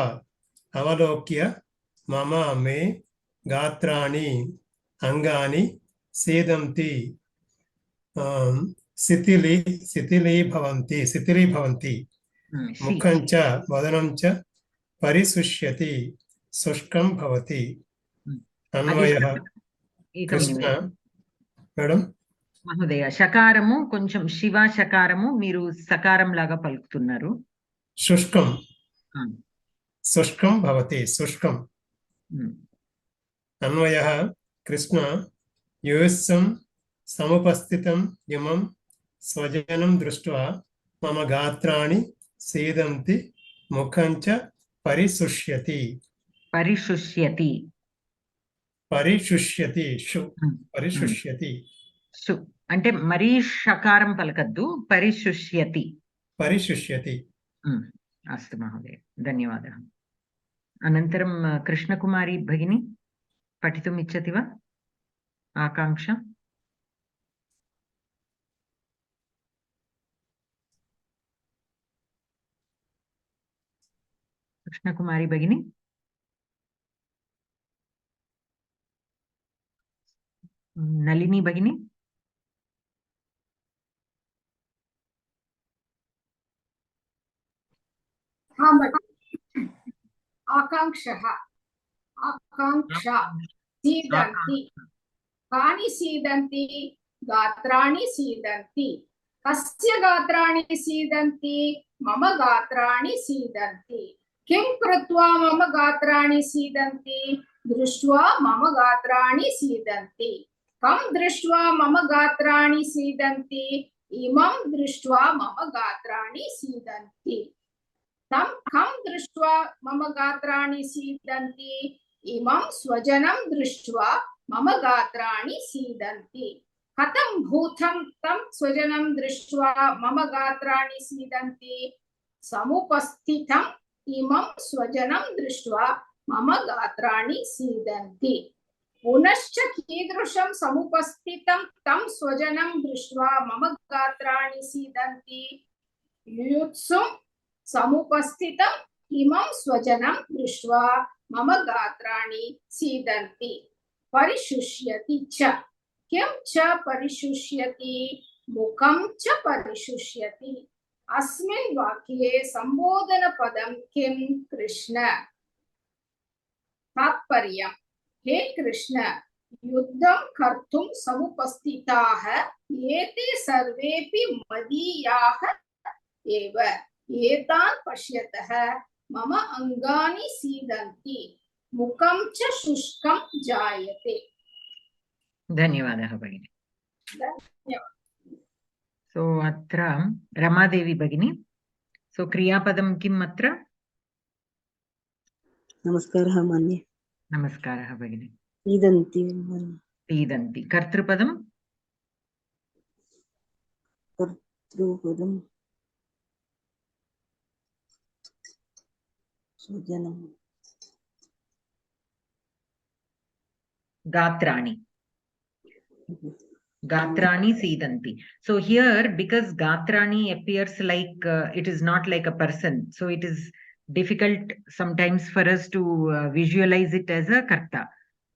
अवलोक्य मम मे गात्राणि अंगानि सीदन्ति शिथिलीभवन्ति मुखं च वदनं च परिशुष्यति शुष्कं भवति। अन्वयः कृष्ण మేడం మహోదయ శకారము కొంచెం శివ శకారము మీరు సకారం లాగా పలుకుతున్నారు. शुष्कं भवति शुष्कं। अन्वयः कृष्ण युयुत्सं समुपस्थितं इमं स्वजनं दृष्ट्वा मम गात्राणि सीदन्ति मुखं च परिशुष्यति శు అంటే మరీ షకారం పలకద్దు. పరిశుష్యతి. అస్తు మహోదయ ధన్యవాదः. అనంతరం కృష్ణకుమారి భగిని పఠితుम् ఇచ్చతి వా? ఆకాంక్ష. కృష్ణకుమారి భగిని. నళిని భగిని. आकांक्षा सीदन्ति कानि सीदन्ति गात्राणि सीदन्ति कस्य गात्राणि सीदन्ति मम गात्राणि सीदन्ति किं कृत्वा मम गात्राणि सीदन्ति दृष्ट्वा मम गात्राणि सीदन्ति कं दृष्ट्वा मम गात्राणि सीदन्ति इमं दृष्ट्वा मम गात्राणि सीदन्ति तं कं दृष्ट्वा मम गात्राणि सीदन्ति इमं स्वजनं दृष्ट्वा मम गात्राणि सीदन्ति कथं भूतं तं स्वजनं दृष्ट्वा मम गात्राणि सीदन्ति समुपस्थितम् इमं स्वजनं दृष्ट्वा मम गात्राणि सीदन्ति पुनश्च कीदृशं समुपस्थितं तं स्वजनं दृष्ट्वा मम गात्राणि सीदन्ति युयुत्सुं समुपस्थितम् इमं स्वजनं दृष्ट्वा मम गात्राणि सीदन्ति परिशुष्यति च किं च परिशुष्यति मुखं च परिशुष्यति अस्मिन् वाक्ये संबोधनपदं किं कृष्ण तात्पर्यम् हे कृष्ण युद्धं कर्तुं समुपस्थिताः एते सर्वेपि मदीयाः एव एतान् पश्यतः मम अङ्गानि सीदन्ति मुखं च शुष्कं जायते धन्यवादः भगिनी धन्यवादः सो अत्र रमादेवी भगिनी सो क्रियापदं किम् अत्र नमस्कारः मान्ये नमस्कारः भगिनी सीदन्ति मान्ये सीदन्ति कर्तृपदं कर्तृपदं स्वजनं गात्राणि Gatrani Sidanti. So here, because Gatrani appears like it is not like a person, so it is difficult sometimes for us to visualize it as a karta.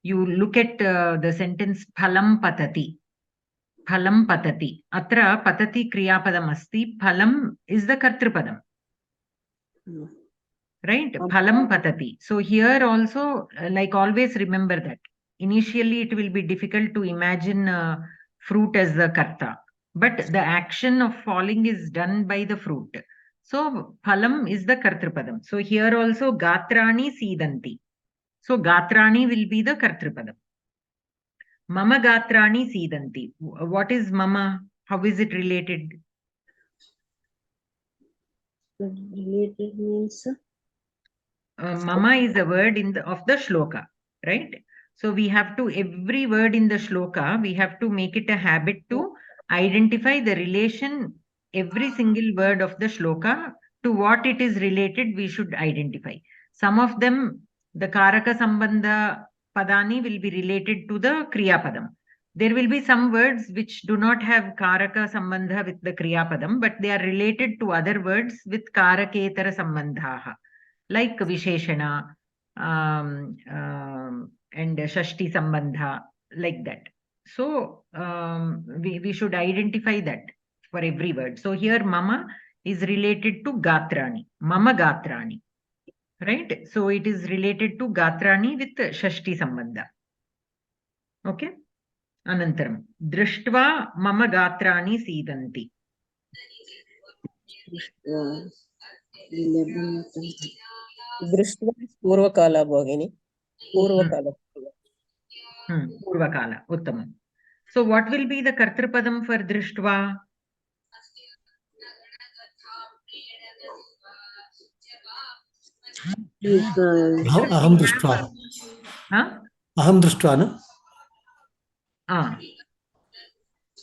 You look at the sentence phalam patati. Phalam patati. Atra patati kriyapadam asti. Phalam is the kartrupadam. Right? Phalam patati. So here also, like always remember that. Initially, it will be difficult to imagine fruit as the karta, but the action of falling is done by the fruit. So phalam is the kartrupadam. So here also gatrani sidanti. So gatrani will be the kartrupadam. Mama gatrani sidanti. What is mama? How is it related? Related means Mama is a word of the shloka, right? So we have to, every word in the shloka, we have to make it a habit to identify the relation, every single word of the shloka, to what it is related, we should identify. Some of them, the Karaka Sambandha Padani will be related to the Kriya Padam. There will be some words which do not have Karaka Sambandha with the Kriya Padam, but they are related to other words with Karaketara Sambandhaha, like Visheshana, and Shashti Sambandha, like that. So we should identify that for every word. So here Mama is related to Gatrani, Mama Gatrani, right? So it is related to Gatrani with Shashti Sambandha. Okay? Anantaram. Drishtva Mama Gatrani Sidanti. दृष्ट्वा पूर्वकाल भगिनी पूर्वकाल Purvakala, Uttamam. So what will be the Kartrupadam for Drishtva? Aham Drishtva. Huh? Aham Drishtva, no?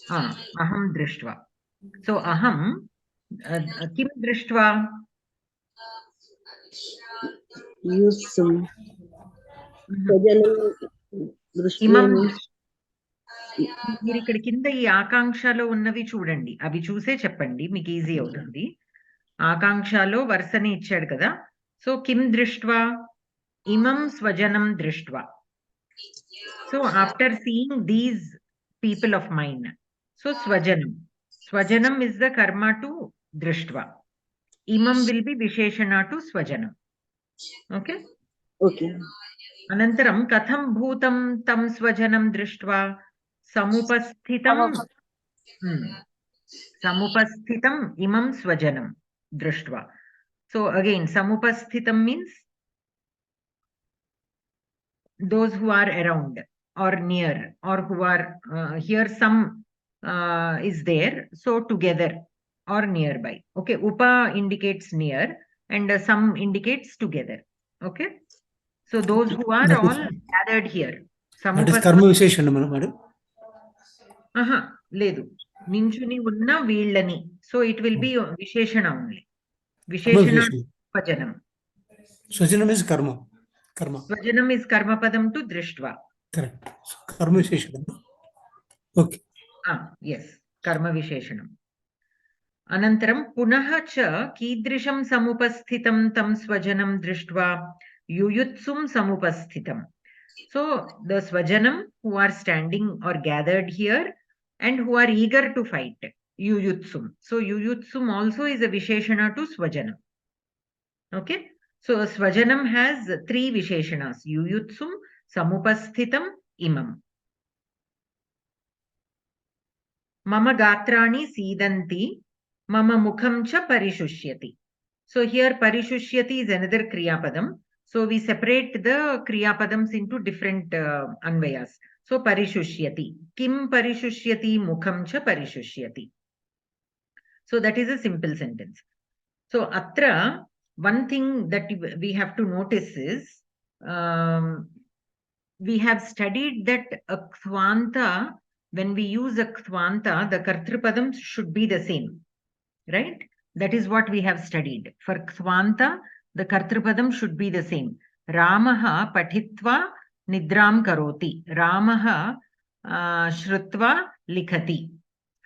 Aham Drishtva. So Aham, Kim Drishtva? Yusum. Imam. మీరు ఇక్కడ కింద ఈ ఆకాంక్షలో ఉన్నవి చూడండి, అవి చూసే చెప్పండి, మీకు ఈజీ అవుతుంది. ఆకాంక్షలో వరుసని ఇచ్చాడు కదా. సో కిం దృష్ట్వా, ఇమం స్వజనం దృష్ట్వా. So after seeing these people of mind, so స్వజనం, స్వజనం ఇస్ ద కర్మ టు దృష్ట్వా. ఇమం విల్ బి విశేషణ టు స్వజనం. Okay okay. అనంతరం కథం భూతం తం స్వజనం దృష్ట్వా samupasthitam imam swajanam drushtva. So again, samupasthitam means those who are around or near, or who are here, some is there, so together or nearby. Okay, upa indicates near and some indicates together. Okay, so those who are all gathered here. That is karma visheshana, madam. లేదు, నించుని ఉన్న వీళ్ళని. So it will be విశేషణ only. విశేషణ స్వజనం. Swajanam is karma. Karma. Swajanam is karma padam to drishtva. Correct. So, karma visheshanam. Okay. Yes, karma visheshanam. Anantaram punah cha kidrisham samupasthitam tam swajanam drishtva yuyutsum samupasthitam. So the swajanam who are standing or gathered here and who are eager to fight, yuyutsum. So yuyutsum also is a visheshana to swajanam. Okay, so swajanam has 3 visheshanas: yuyutsum, samupasthitam, imam. Mama gatrani sidanti, mama mukham cha parishushyati. So here parishushyati is another kriyapadam. So we separate the kriyapadams into different anvayas. So parishushyati, kim parishushyati, mukham cha parishushyati. So that is a simple sentence. So atra, one thing that we have to notice is we have studied that a kthvanta, when we use a kthvanta, the kartrupadam should be the same, right? That is what we have studied. For kthvanta, the kartrupadam should be the same. Ramaha pathitva nidram karoti. Ramaha shrutva likhati.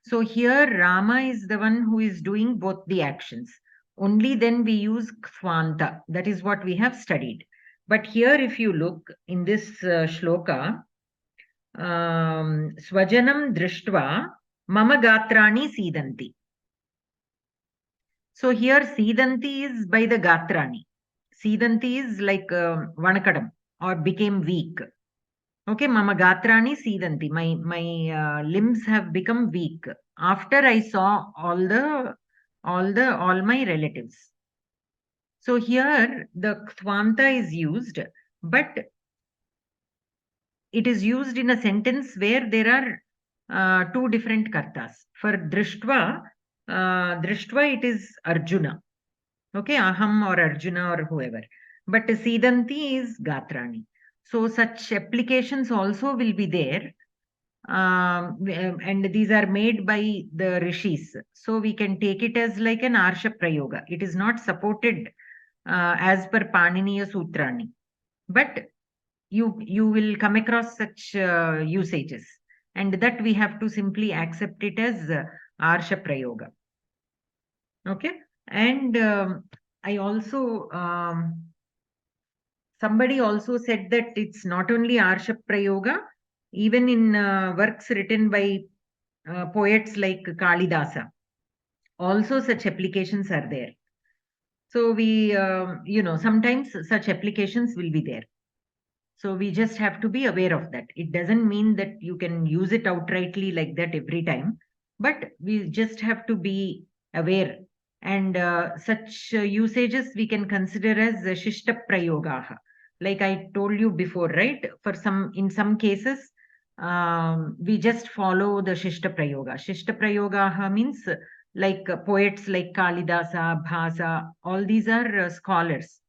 So here Rama is the one who is doing both the actions. Only then we use kthvanta. That is what we have studied. But here if you look in this shloka, swajanam drishtva mama gatrani sidanti. So here sidanti is by the gatrani. Sidanti is like vanakadam or became weak. Okay, mama gatrani sidanti. My limbs have become weak after I saw all my relatives. So here the kthvanta is used, but it is used in a sentence where there are 2 different kartas. For drishtva, it is Arjuna. Okay, aham or Arjuna or whoever. But sidanti is gatrani. So such applications also will be there. And these are made by the rishis. So we can take it as like an arsha prayoga. It is not supported as per Paniniya Sutrani. But you will come across such usages. And that we have to simply accept it as arsha prayoga. Okay. And I also, somebody also said that it's not only arsha prayoga, even in works written by poets like Kalidasa, also such applications are there. So we, sometimes such applications will be there. So we just have to be aware of that. It doesn't mean that you can use it outrightly like that every time, but we just have to be aware. And such usages we can consider as shishta prayogaha. Like I told you before, right? In some cases, we just follow the shishta prayoga. Shishta prayogaha means like poets like Kalidasa, Bhasa, all these are scholars.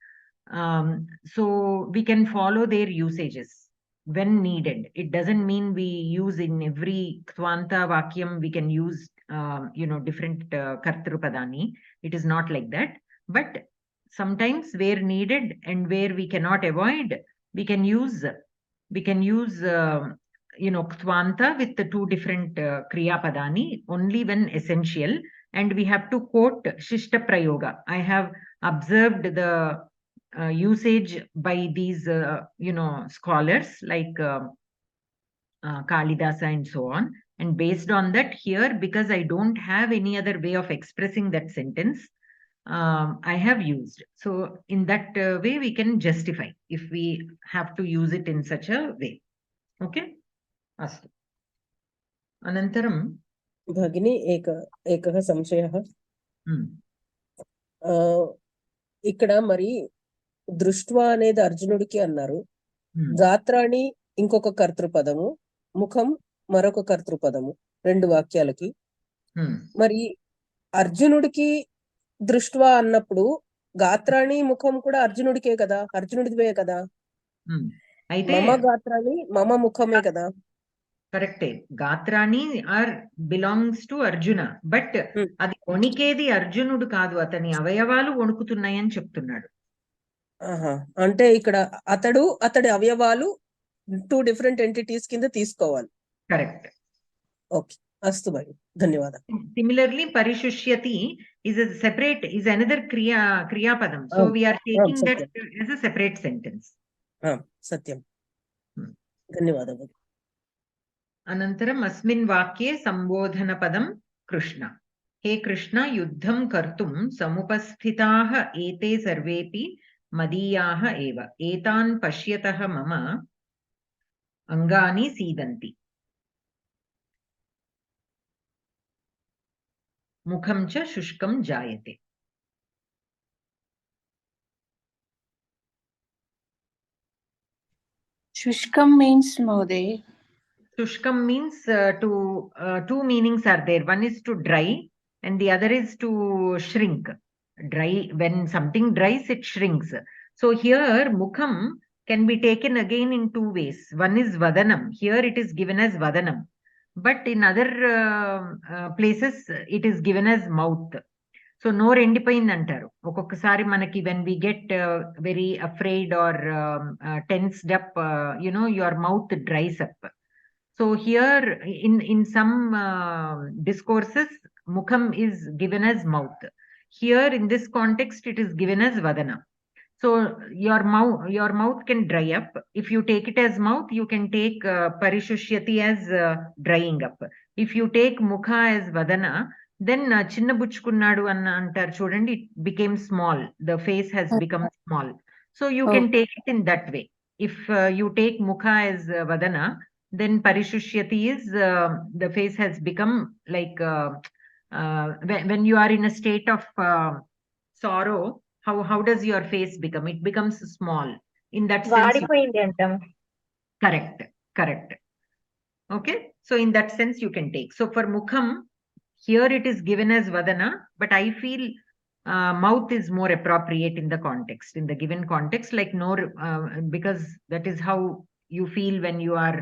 So we can follow their usages when needed. It doesn't mean we use in every kthvanta vakyam we can use different kartrupadani. It is not like that. But sometimes where needed and where we cannot avoid, we can use kthvanta with the 2 different kriyapadani only when essential. And we have to quote shishta prayoga. I have observed the usage by these scholars like Kalidasa and so on, and based on that, here, because I don't have any other way of expressing that sentence, I have used. So in that way we can justify if we have to use it in such a way. Okay, astu anantaram भगिनी एकः संशयः ఇక్కడ మరి దృష్ట్వా అనేది అర్జునుడికి అన్నారు, గాత్రాణి ఇంకొక కర్తృపదము, ముఖం మరొక కర్తృపదము 2 వాక్యాలకి. మరి అర్జునుడికి దృష్ట్వా అన్నప్పుడు గాత్రాణి ముఖం కూడా అర్జునుడికే కదా, అర్జునుడివే కదా. మమ గాత్రాణి మమ ముఖమే కదా. కరెక్టే, గాత్రాని బిలాంగ్స్ టు అర్జున. బట్ అది వణికేది అర్జునుడు కాదు, అతని అవయవాలు వణుకుతున్నాయని చెప్తున్నాడు. అంటే ఇక్కడ అతడి అవయవాలు 2 different entities కింద తీసుకోవాలి. Correct. ఓకే, అస్తు భగిని, ధన్యవాదాలు. Similarly, parishushyati is another kriya padam. So we are taking that as a separate sentence. సత్యం. ధన్యవాదాలు. అనంతరం అస్మిన్ వాక్యే సంబోధన పదం కృష్ణ. హే కృష్ణ, యుద్ధం కర్తుం సముపస్థితాః ఏతే సర్వేపి మదీయాః ఏవ. ఏతాన్ పశ్యతః మమ అంగాని సీదంతి. ముఖం చ శుష్కం జాయతే. Shushkam means Moday. Shushkam means two meanings are there. One is to dry and the other is to shrink. Dry, when something dries, it shrinks. So here mukham can be taken again in two ways. One is vadanam. Here it is given as vadanam. But in other places, it is given as mouth. So నోరు ఎండిపోయింది అంటారు ఒక్కొక్కసారి మనకి when we get very afraid or tensed up, your mouth dries up. So here in some discourses, mukham is given as mouth. Here in this context, it is given as vadana. So your mouth can dry up. If you take it as mouth, you can take parishushyati as drying up. If you take mukha as vadana, then chinna buchkunnadu antaru chudandi, it became small. The face has become small. So you can take it in that way. If you take mukha as vadana, then parishushyati is the face has become like when you are in a state of sorrow, how does your face become? It becomes small. In that sense, correct. Okay, so in that sense you can take. So for mukham, here it is given as vadana, but I feel mouth is more appropriate in the context, in the given context, like nor, because that is how you feel when you are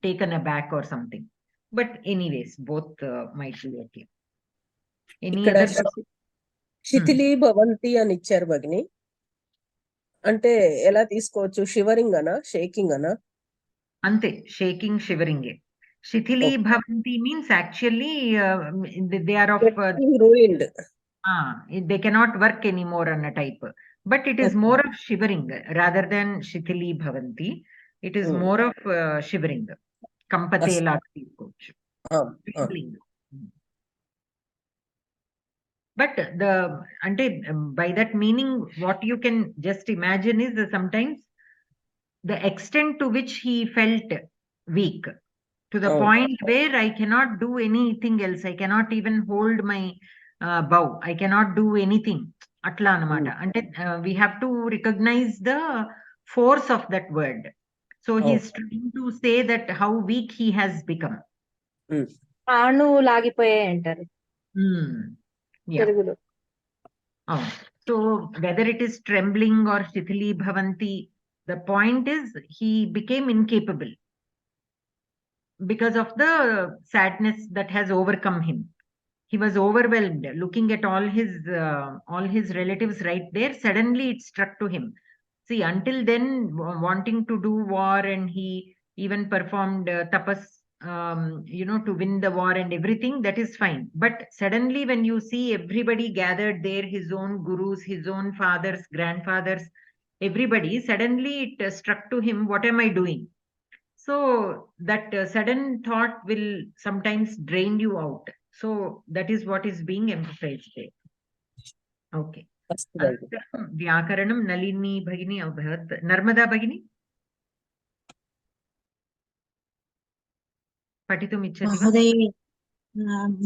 taken aback or something. But anyways, both might be okay. Any other? శిథిలీ భవంతి అని ఇచ్చారు భగిని, అంటే ఎలా తీసుకోవచ్చు? Shivering అనా, shaking అనా? అంతే, shaking, shivering. శిథిలీ భవంతి means actually they are of ruined. They cannot work anymore on a type, but it is more of shivering rather than shithili bhavanti. It is more of shivering. Kampate laga తీసుకోవచ్చు. But by that meaning, what you can just imagine is sometimes the extent to which he felt weak, to the point where I cannot do anything else. I cannot even hold my bow. I cannot do anything. Atla anamata. Ante we have to recognize the force of that word. So he is trying to say that how weak he has become. ఆను లాగిపోయాయి అంటారు తెలుగులో. So whether it is trembling or shithili bhavanti, the point is he became incapable because of the sadness that has overcome him. He was overwhelmed looking at all his relatives right there. Suddenly it struck to him. See, until then, wanting to do war, and he even performed tapas, to win the war and everything, that is fine. But suddenly when you see everybody gathered there, his own gurus, his own fathers, grandfathers, everybody, suddenly it struck to him, what am I doing? So that sudden thought will sometimes drain you out. So that is what is being emphasized there. Okay. Vyakaranam Nalini Bhagini Abhavat. Narmada Bhagini? Patitum Ichchati.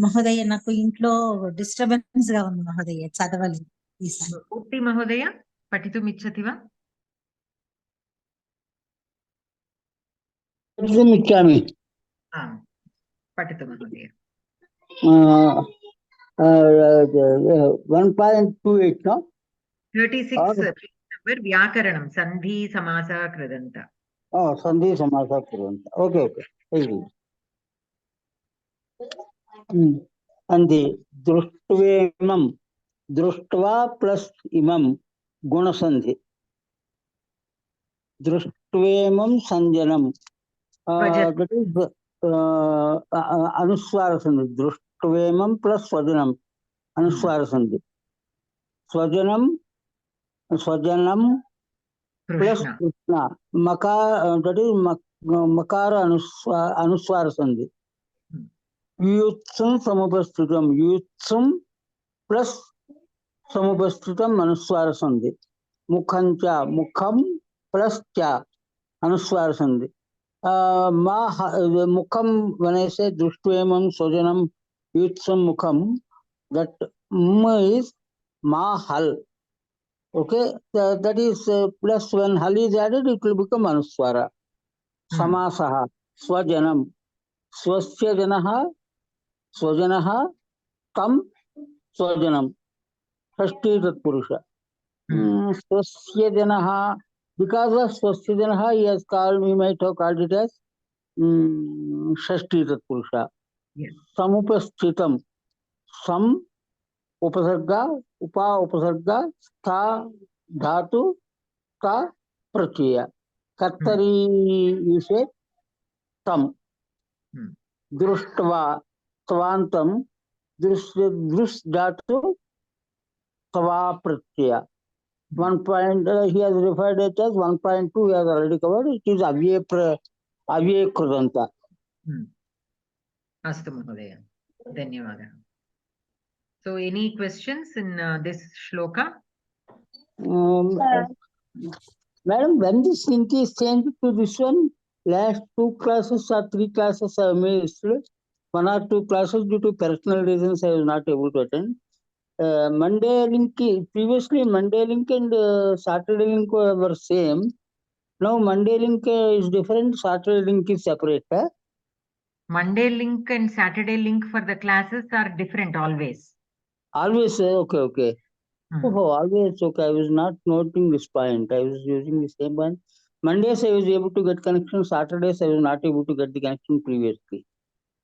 మహోదయ నాకు ఇంట్లో disturbance గా ఉంది మహోదయ, చదవాలి ఈసారి. పూర్తి మహోదయ పఠితుం ఇచ్చతి వా? పఠితుం ఇచ్చామి. పఠితు మహోదయ. 1.28 no? 36 number వ్యాకరణం సంధి సమాస కృదంత. సంధి సమాస కృదంత. ఓకే. అంది దృష్ట్వేమం, దృష్ట్వా plus ఇమం గుణసంధి. Drustvemam sanjanam. Swajanam. That is anuswara sandhi. Drustvemam plus swajanam. Anuswara sandhi. Swajanam plus Krishna. Krishna. That is makara anuswara sandhi. Yutsum samupasthitam. Yutsum plus samupasthitam anuswara sandhi. Mukhancha. Mukham plus cha. Anuswara sandhi. Mukham, when I say Drustvemam, Sojanam, Yutsam Mukham, that is Mahal. Okay, that is plus when Hal is added, it will become Anuswara. Samasaha, Swajanam, Swasya Janaha, Swajanaha, Tam, Swajanam, Shashti Tatpurusha. Swasya Janaha, because of Swasya Janaha, he has called, we might have called it as Shashti Tatpurusha. Yes. Samupasthitam. Sam upasarga, upa upasarga, stha dhatu, sta pratyaya. Kartari you say tam. Društva, tvantam, drush dhatu, tva pratyaya. 1 point he has referred it as 1.2 he has already covered. It is avye krudanta. Astu Mahodaya. Dhanyavadaha. So any questions in this shloka? Madam, when this link is changed to this one, last 2 classes or 3 classes I missed. 1 or 2 classes due to personal reasons I was not able to attend. Monday link, previously Monday link and Saturday link were same. Now Monday link is different, Saturday link is separate. Monday link and Saturday link for the classes are different always. Always, okay. Oh, always, okay. I was not noting this point. I was using the same one. Mondays I was able to get connection. Saturdays I was not able to get the connection previously.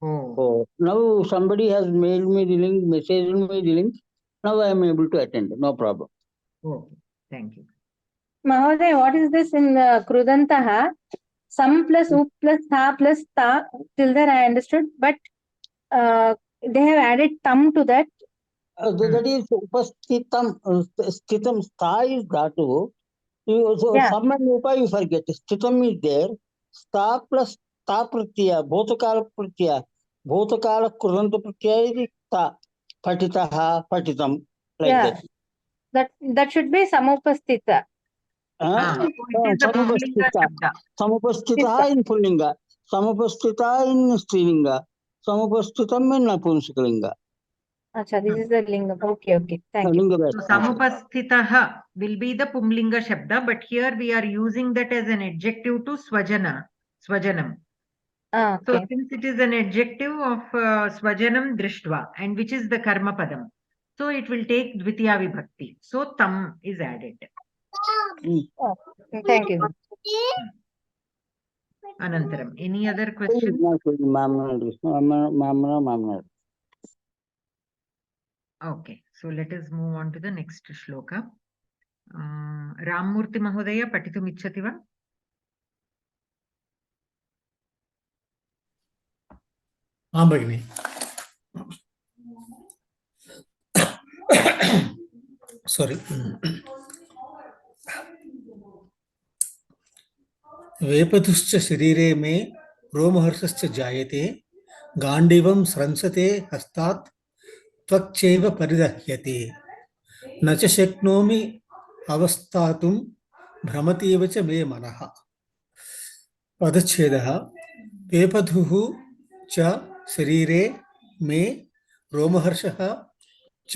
Oh. Now somebody has mailed me the link, messaged me the link. Now I am able to attend. No problem. Okay, thank you. Mahoday, what is this in Krudantaha? Sam plus up plus tha plus ta. Till there I understood, but they have added tam to that. That is upasthitam. Sthitam, sta is dhatu. So some and upa you forget. Sthitam is there. Sta plus ta pratyaya. Bhotakala pratyaya. Bhotakala krudanta pratyaya is ta. Patitaha, patitam. Like that. That should be samupasthita. Samupasthita in Pullinga. Samupasthita in Strilinga. Samupasthitam in Napunsakalinga. Acha, this is the lingam. Okay. Thank you. So samupasthitaha will be the pumlinga shabda, but here we are using that as an adjective to swajanam. Okay. So since it is an adjective of swajanam drishtva, and which is the karma padam, so it will take dvitiya vibhakti. So tam is added. Thank you. Anantaram, any other question? Okay, so let us move on to the next shloka. Rammurti Mahodaya patitum ichchati va? Bhagini. Sorry. वेपतुश्च शरीरे मे रोमहर्षश्च जायते गाण्डीवं स्रंसते हस्तात् त्वक्चैव परिदह्यते न च शक्नोमि अवस्थातुं भ्रमतीव च मे मनः. पदच्छेदः. वेपथुः च शरीरे मे रोमहर्षः च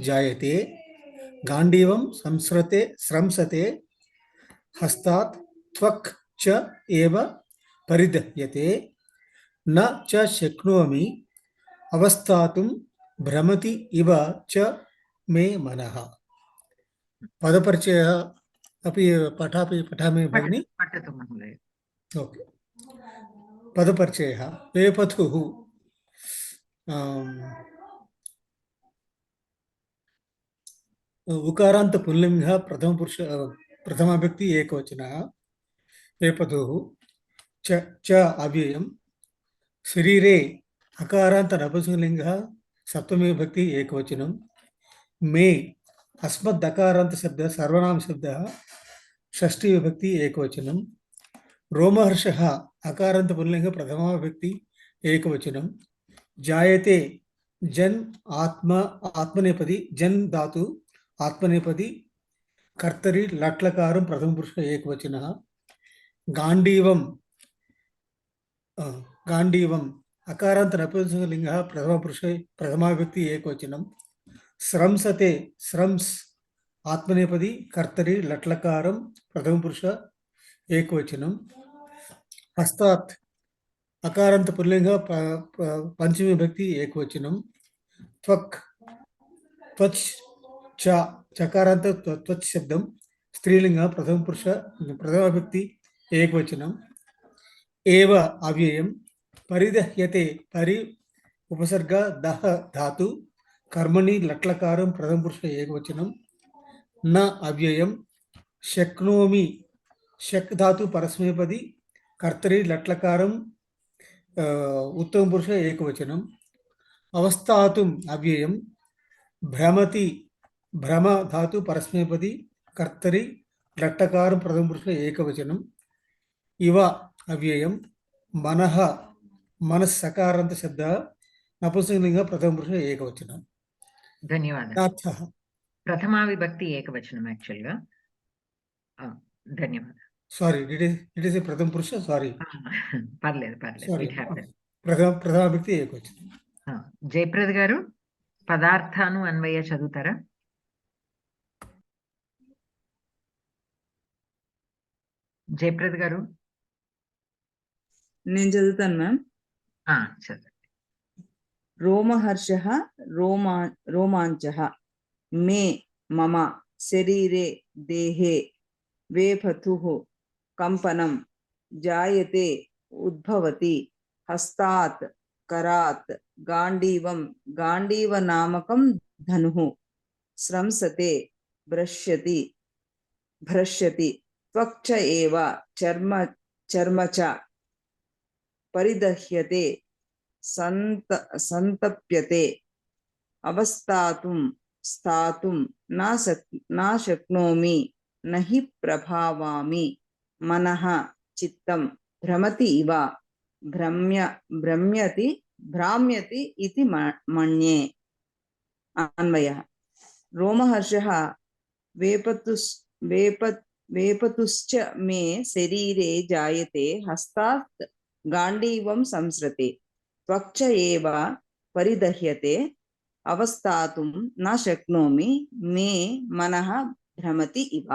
जायते गाण्डीवं स्रंसते हस्तात् त्वक् च एव परिदह्यते न च शक्नोमि अवस्थातुं भ्रमति इव च मे मनः. पदपरिचयः अपि पठामि भगिनि. पठतु महोदय. ओके. पदपरिचयः. वेपथुः उकारान्त पुल्लिङ्गः प्रथमपुरुष प्रथमाविभक्ति एकवचनः. पेपधुः च अव्ययम् शरीरे अकारान्त नपुंसकलिङ्गः सप्तमी विभक्ति एकवचनं मे अस्मद्दकारान्त शब्दः सर्वनाम शब्दः षष्ठी विभक्ति एकवचनं रोमहर्षः अकारान्त पुल्लिङ्ग प्रथमा विभक्ति एकवचनं जायते जन आत्मनेपदी जन धातु आत्मनेपदी कर्तरि लट्लकारं प्रथम पुरुष एकवचनः गाण्डीवम् अकारान्त नपुंसकलिङ्गः प्रथमा पुरुष प्रथमा विभक्ति एकवचनं स्रंसते स्रंस आत्मनेपदी कर्तरि लट्लकारं प्रथम पुरुष एकवचनं हस्तात् अकारान्त पुल्लिङ्ग पंचमी विभक्ति एकवचनं त्वक् त्वच् च चकारान्त त्वच् शब्दं स्त्रीलिंग प्रथम पुरुष प्रथमा विभक्ति एकवचनम् एव अव्ययम् परिदह्यते परि उपसर्ग दह धातु कर्मणि लट्लकारं प्रथम पुरुष एकवचनं न अव्ययम् शक्नोमि शक् धातु परस्मैपदी कर्तरि लट्लकारं उत्तम पुरुष एकवचनम् अवस्थातुम् अव्ययम् भ्रमति भ्रम धातु परस्मैपदी कर्तरि लट्लकारं प्रथम पुरुष एकवचनम् इव अव्ययम् मनः मनस्सकारान्त शब्दः नपुंसकलिङ्ग प्रथम पुरुष एकवचनं धन्यवादः प्रथमा विभक्ति एकवचनम् एक्चुअली धन्यवादः Sorry, did I say प्रथम पुरुष? Sorry. పర్లేదు Sorry. it happens. ప్రథమ వ్యక్తి ఏకవచనం. జయప్రద గారు పదార్థాను అన్వయ చదువుతారా? జయప్రద గారు నేను చదువుతాను మ్యామ్. చదువు. రోమహర్షః రోమాంచః మే మమ శరీరే దేహే వేపథుః కంపనం జాయతే ఉద్భవతి హస్తాత్ करात् गांडीवं गांडीवनामकं धनुः स्रंसते भ्रश्यति त्वक् च एव चर्म च परिदह्यते संतप्यते अवस्थातुं स्थातुं न शक्नोमि न हि प्रभावामि मनः चित्तं भ्रमति इव भ्राम्यति इति मन्ये. अन्वयः रोमहर्षः वेपतुश्च मे शरीरे जायते हस्तात् गाण्डीवं संसृते त्वक् च एव परिदह्यते अवस्थातुं न शक्नोमि मे मनः भ्रमति इव.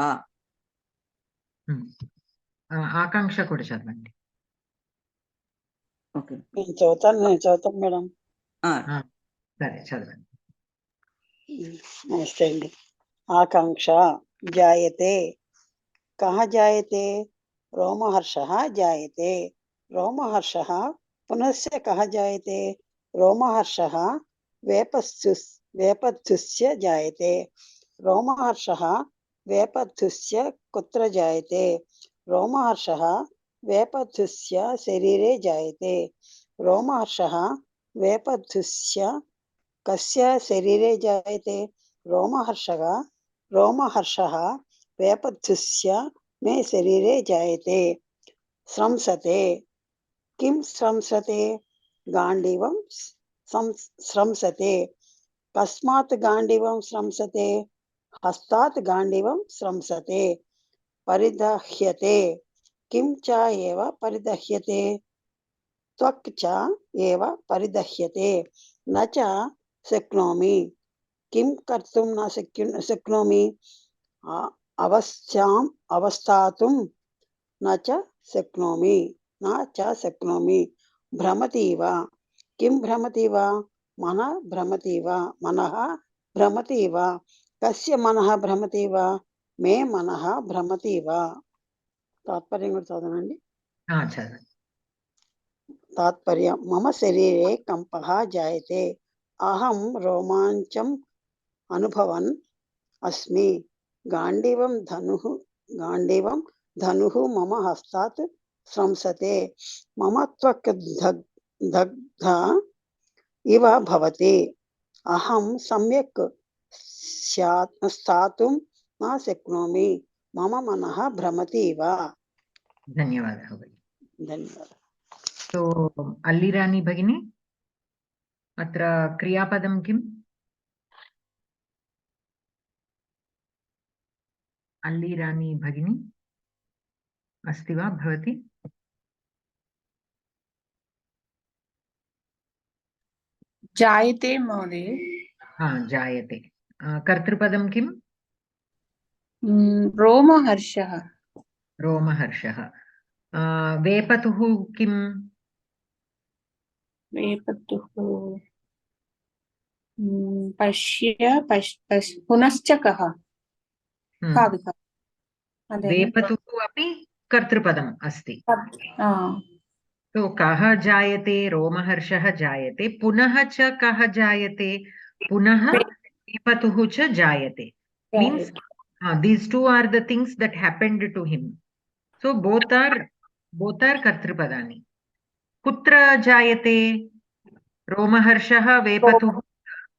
ఆకాంక్ష కూడా చదవండి. నేను చదువుతాను మేడం. సరే చదవండి. నమస్తే అండి. ఆకాంక్ష జాయతే కహ జాయతే రోమహర్షః జాయతే రోమహర్షః పునశ్చ కహ జాయతే రోమహర్షః వేపథుస్య జాయతే రోమహర్షః వేపథుస్య కుత్ర జాయతే రోమహర్షః వేపథుస్య శరీరే జాయతే రోమహర్షః వేపథుస్య కస్య శరీరే జాయతే రోమహర్షः వేపథుస్య మే శరీరే జాయతే. స్రంసతే కిం స్రంసతే గాండీవం స్రంసతే కస్మాత్ గాండీవం స్రంసతే హస్తాత్ గాండీవం స్రంసతే. పరిదహ్యతే किं च एव परिदह्यते त्वक् च एव परिदह्यते न च शक्नोमि किं कर्तुं न शक्नोमि अवस्थातुं न च शक्नोमि भ्रमति वा किं भ्रमति वा मनः भ्रमति वा कस्य मनः भ्रमति वा मे मनः भ्रमति वा. तात्पर्य चदवंడి. तात्पर्य मम शरीरे कंपः जायते अहम रोमांचम अनुभवन् अस्मि गांडीवं धनुः मम हस्तात् स्रंसते मम त्वक् दग्धा इव भवति अहं सम्यक् स्थातुं न शक्नोमि मम मनः भ्रमति इव। धन्यवादः भगिनी। धन्यवादः। So अल्लिरानी भगिनी अत्र क्रियापदं किम्? अल्लिरानी भगिनी अस्ति वा भवती? जायते महोदय। जायते। कर्तृपदं किम्? रोमहर्षः। रोमहर्षः। वेपतुः किम्? वेपतुः पुनश्च कः? वेपतुः अपि कर्तृपदम् अस्ति। तो कः जायते? रोमहर्षः जायते। पुनः च कः जायते? पुनः वेपतुः च जायते। Means these two are the things that happened to him. So both are कर्तृपदानि. कुत्र जायते? रोमहर्षः वेपतुः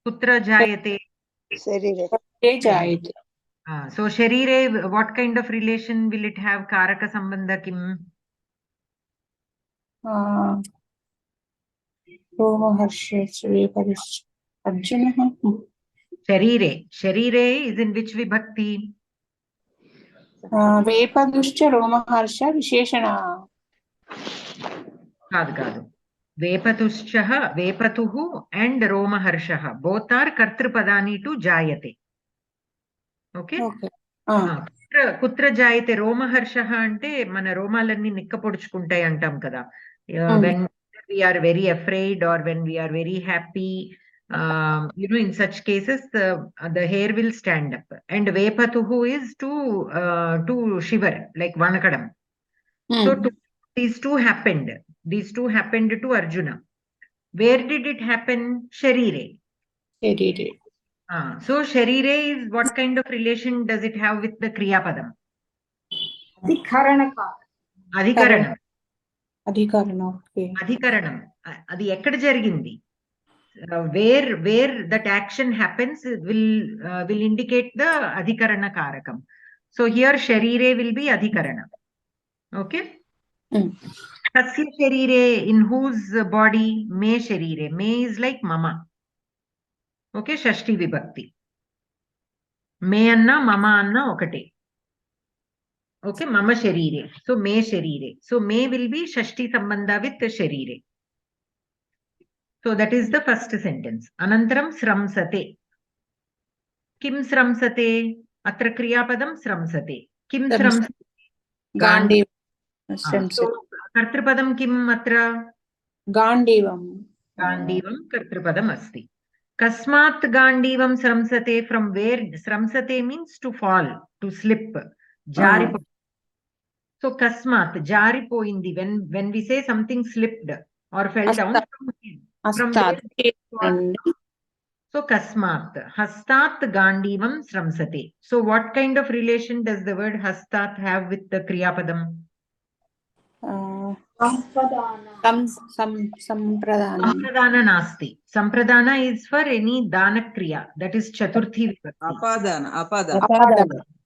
कुत्र जायते? शरीरे जायते. So sharire, what kind of relation will it have? Karaka sambandha kim? Arjuna. Sharire is in which vibhakti? Vepaduscha Romaharsha Visheshana. Kadu. Vepatuhu and Romaharshaha. Both are kartrupadani to jayate. Okay? Kutra jayate Romaharshaha ante mana romalanni nikkapoduchukuntayi antam kada. When we are very afraid or when we are very happy, in such cases the hair will stand up. And Vepatuhu is to shiver, like Vanakadam. So these two happened. These two happened to Arjuna. Where did it happen? Sharire. So Sharire is what kind of relation does it have with the Kriya Padam? Adhikaranam. Adhikaranam. Adi ekkada jarigindi. Where that action happens will indicate the adhikarana karakam. So here Sharire will be adhikarana. Okay? Tasya Sharire, in whose body? Me Sharire. Me is like mama. Okay, Shashti Vibhakti. Me anna, mama anna okate. Okay, mama Sharire. So me Sharire. So me will be Shashti Sambandha with Sharire. So that is the first sentence. Anantaram Sramsate. Kim Sramsate? Atra Kriyapadam Sramsate. Kim Sramsate? Gandhi. So Kartrupadam Kim Atra? Gandivam. Gandivam Kartrupadam Asti. Kasmat Gandivam Sramsate. From where? Sramsate means to fall, to slip. Jaripo. So Kasmat, Jaripoindi. When we say something slipped or fell down, from where? So Kasmat. Hastat Gandivam Sramsate. So what kind of relation does the word Hastat have with the Kriyapadam? Sampradana nasti. Sampradana is for any dana kriya. That is Chaturthi Vibhakti. Apadana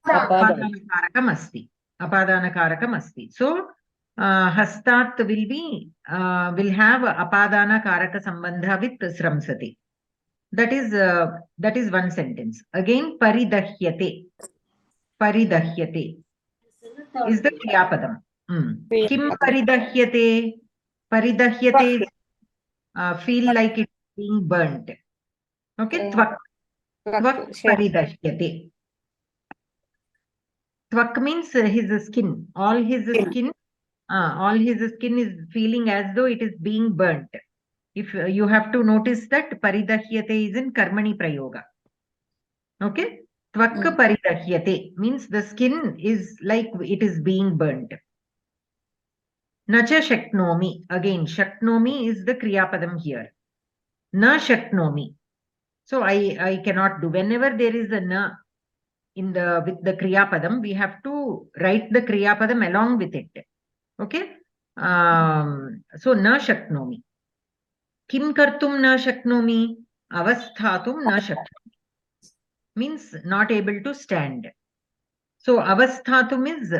karakam asti. Apadana karakam asti. So Hastat will have Apadana karaka sambandha with Sramsati. That is one sentence. Again, Paridahyate. Paridahyate is the Kriyapadam. Kim Paridahyate? Paridahyate is feel like it's being burnt. Okay, Tvak Paridahyate. Tvak means his skin. All his skin is feeling as though it is being burnt. If you have to notice that Paridahyate is in Karmani Prayoga. Okay, Tvak Paridahyate means the skin is like it is being burnt. Nacha Shaknomi. Again, Shaknomi is the Kriyapadam here. Na Shaknomi. So I cannot do. Whenever there is a na, with the Kriya Padam, we have to write the Kriya Padam along with it. Okay. So na shaknomi. Kim kartum na shaknomi? Avasthatum na shaknomi. Means not able to stand. So avasthatum is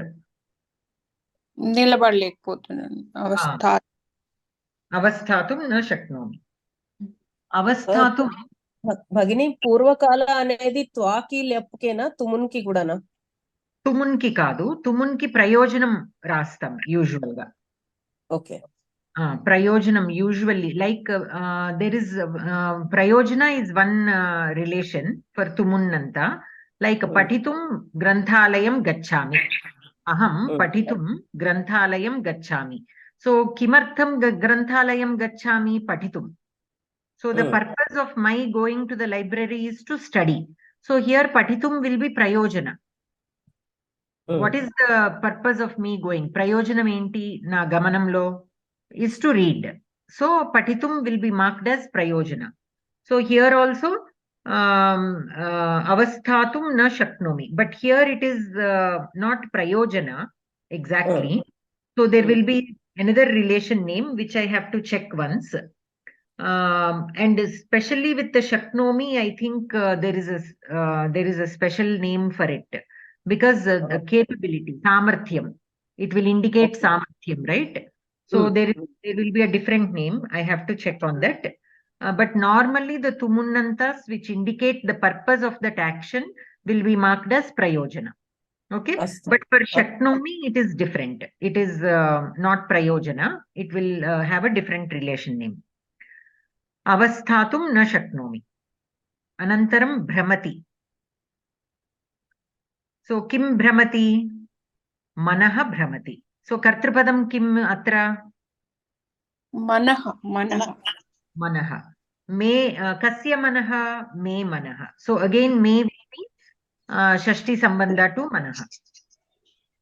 నిలబడలేకపోతున్నాను avasthatum na shaknomi. Avasthatum. భగిని పూర్వకాల అనేది త్వాకి లెప్పుకేనా తుమున్కి కూడానా? తుమున్కి కాదు, తుమున్కి ప్రయోజనం రాస్తాం usual గా. Okay. Prayojanam usually, like there is prayojana is one relation for tumunanta, like patitum granthalayam gachami. Aham patitum granthalayam gachami. So kimartham granthalayam gachami? Patitum. So the purpose of my going to the library is to study. So here patitum will be prayojana. What is the purpose of me going? Prayojanam enti na gamanamlo is to read. So patitum will be marked as prayojana. So here also avasthatum na shaknomi, but here it is not prayojana exactly. So there will be another relation name which I have to check once. And especially with the shaknomi, I think there is a special name for it, because the capability, samarthyam, it will indicate samarthyam, right? So there will be a different name. I have to check on that. But normally the tumunantas which indicate the purpose of that action will be marked as prayojana. Okay. But for shaknomi, it is different. It is not prayojana. It will have a different relation name. Avasthatum na shaknomi. Anantaram bhramati. So kim bhramati? Manaha bhramati. So kartripadam kim atra? Manaha. Manaha. Me kasya manaha? Me manaha. So again me will be shashti sambandha to manaha.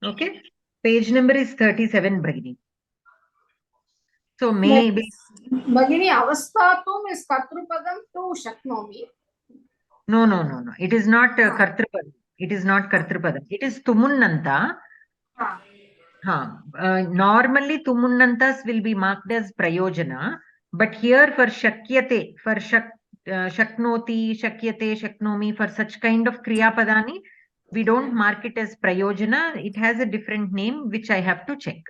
Okay. Page number is 37, Bhagini. So me Bhagini, avasthatum is kartrupadam to shaknomi. No. It is not kartripadam. It is not kartripadam. It is tumunnanta. Normally tumunnantas will be marked as prayojana, but here for shakyate, for shaknoti, shakyate, shaknomi, for such kind of kriya padani, we don't mark it as prayojana. It has a different name which I have to check.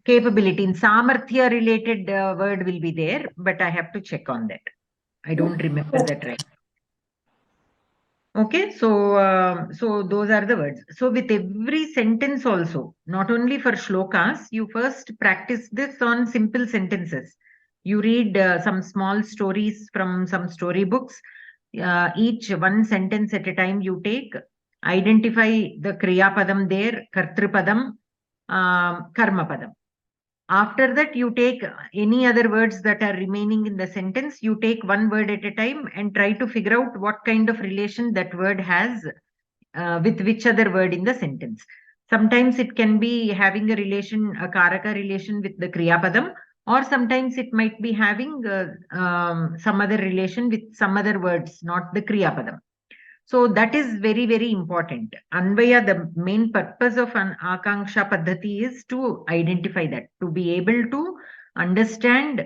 Capability in samarthya related word will be there, but I have to check on that. I don't remember that right. Okay, so those are the words. So with every sentence also, not only for shlokas, you first practice this on simple sentences. You read some small stories from some storybooks. Each one sentence at a time you take. Identify the kriya padam there, kartripadam, karma padam. After that, you take any other words that are remaining in the sentence. You take one word at a time and try to figure out what kind of relation that word has with which other word in the sentence. Sometimes it can be having a relation, a karaka relation with the kriya padam, or sometimes it might be having some other relation with some other words, not the kriya padam. So that is very, very important. Anvaya, the main purpose of an Akanksha Paddhati is to identify that, to be able to understand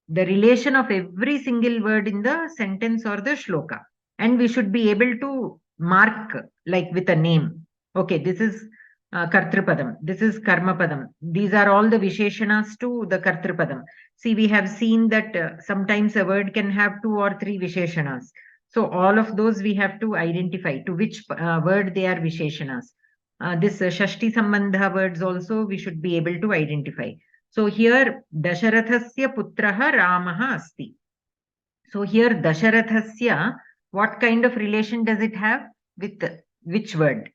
the relation of every single word in the sentence or the shloka. And we should be able to mark like with a name. Okay, this is Kartripadam, this is Karmapadam. These are all the Visheshanas to the Kartripadam. See, we have seen that sometimes a word can have 2 or 3 Visheshanas. So all of those we have to identify to which word they are Visheshanas. This Shashti Sambandha words also we should be able to identify. So here Dasharathasya putraha Ramaha asti. So here Dasharathasya, what kind of relation does it have with which word?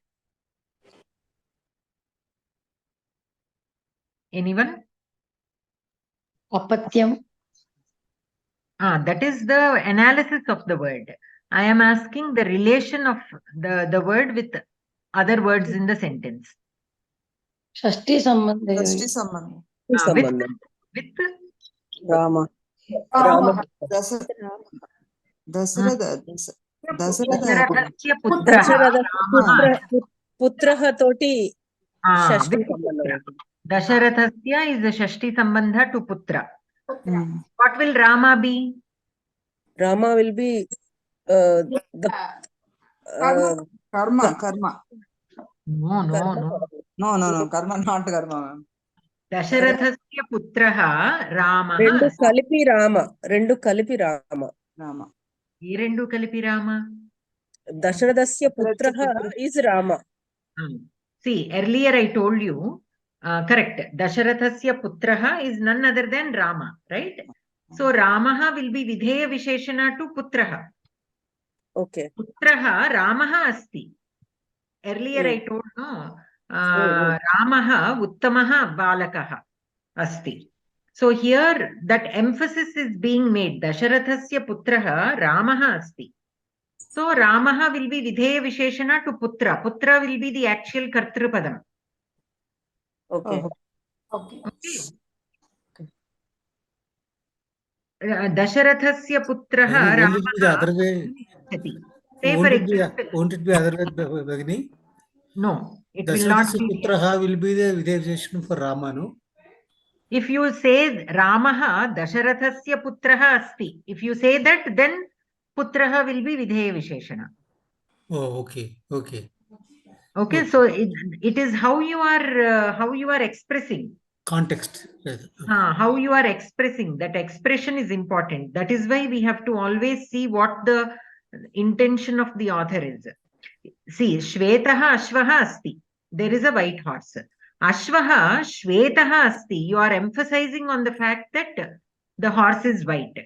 Anyone? Apatyam. That is the analysis of the word. I am asking the relation of the word with other words in the sentence. Shashti sambandha. With Rama. దశరథస్య పుత్రః పుత్రః తోటి Ah, Shashthi with సంబంధం putra. ఉంటుంది. Dasharathasya is the Shashti Sambandha to Putra. What will Rama be? Rama will be the karma. No. Karma, not karma. Dasharathasya putraha Rama. రెండు కలిపి రామ. ఏ రెండు కలిపి Rama? దశరథస్య పుత్రః is Rama. See, earlier I told you, correct. Dasharathasya putraha is none other than Rama, right? So Ramaha will be Vidheya Visheshana to Putraha. Okay. Putraha Ramaha asti. Earlier I told no, Ramaha Uttamaha Balakaha asti. So here that emphasis is being made. Dasharathasya putraha Ramaha asti. So Ramaha will be Vidheya Visheshana to Putra. Putra will be the actual Kartrupadam. Okay. Dasharathasya putraha Won't it be the other way? Say for example. Won't it be other way, Bhagini? No, it will not be. Putraha will be the Videshana for Rama, no? If you say Ramaha Dasharathasya putraha asti, if you say that, then Putraha will be Vidheya Visheshana. Oh, okay. Okay, so it is how you are expressing. Context. How you are expressing. That expression is important. That is why we have to always see what the intention of the author is. See, Shvetaha Ashvaha asti. There is a white horse. Ashvaha Shvetaha asti. You are emphasizing on the fact that the horse is white.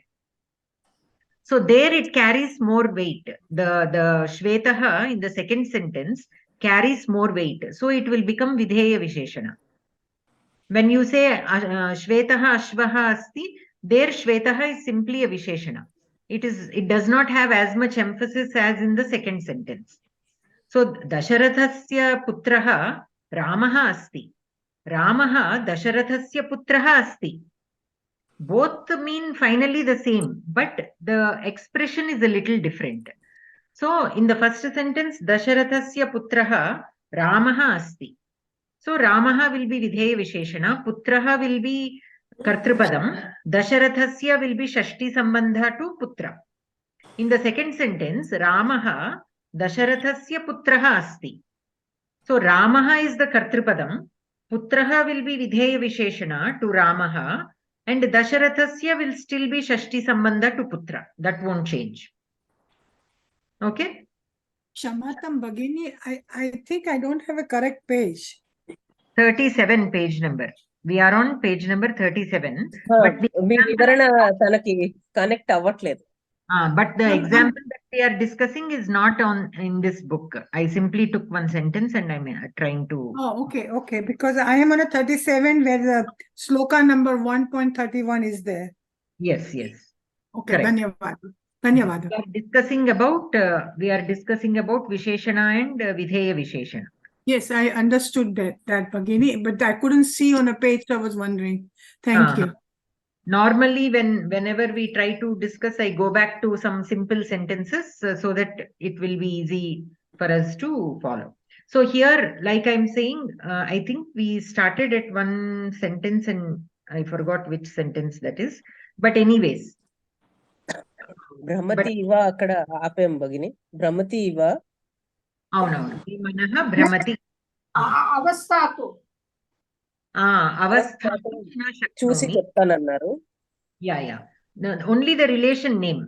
So there it carries more weight. The Shvetaha in the second sentence carries more weight. So it will become Vidheya Visheshana. When you say Shvetaha Ashvaha asti, there Shvetaha is simply a Visheshana. It does not have as much emphasis as in the second sentence. So Dasharathasya putraha Ramaha asti. Ramaha Dasharathasya putraha asti. Both mean finally the same, but the expression is a little different. So in the first sentence, Dasharathasya putraha Ramaha asti. So Ramaha will be Vidheya Visheshana, Putraha will be Kartrupadam, Dasharathasya will be Shashti Sambandha to Putra. In the second sentence, Ramaha Dasharathasya putraha asti. So Ramaha is the Kartrupadam, Putraha will be Vidheya Visheshana to Ramaha, and Dasharathasya will still be Shashti Sambandha to Putra. That won't change. Okay? Shamatam Bhagini, I think I don't have a correct page. 37 page number. We are on page number 37. But మీ వివరణ తనకి connect అవ్వట్లేదు. But the example that we are discussing is not in this book. I simply took one sentence and I'm trying to. Oh, okay. Because I am on a 37 where the sloka number 1.31 is there. Yes. Okay, Dhanyavad. We are discussing about Visheshana and Vidheya Visheshana. Yes, I understood that Bhagini, but I couldn't see on a page, so I was wondering. Thank you. Normally, whenever we try to discuss, I go back to some simple sentences so that it will be easy for us to follow. So here, like I'm saying, I think we started at one sentence and I forgot which sentence that is. But anyways. Brahmati iva akkada aapem Bhagini. Brahmati iva. అవునవును మనః భ్రమతి అవస్థాతు అవస్థాతు చూసి చెప్తానన్నారు. Yeah. Only the relation name.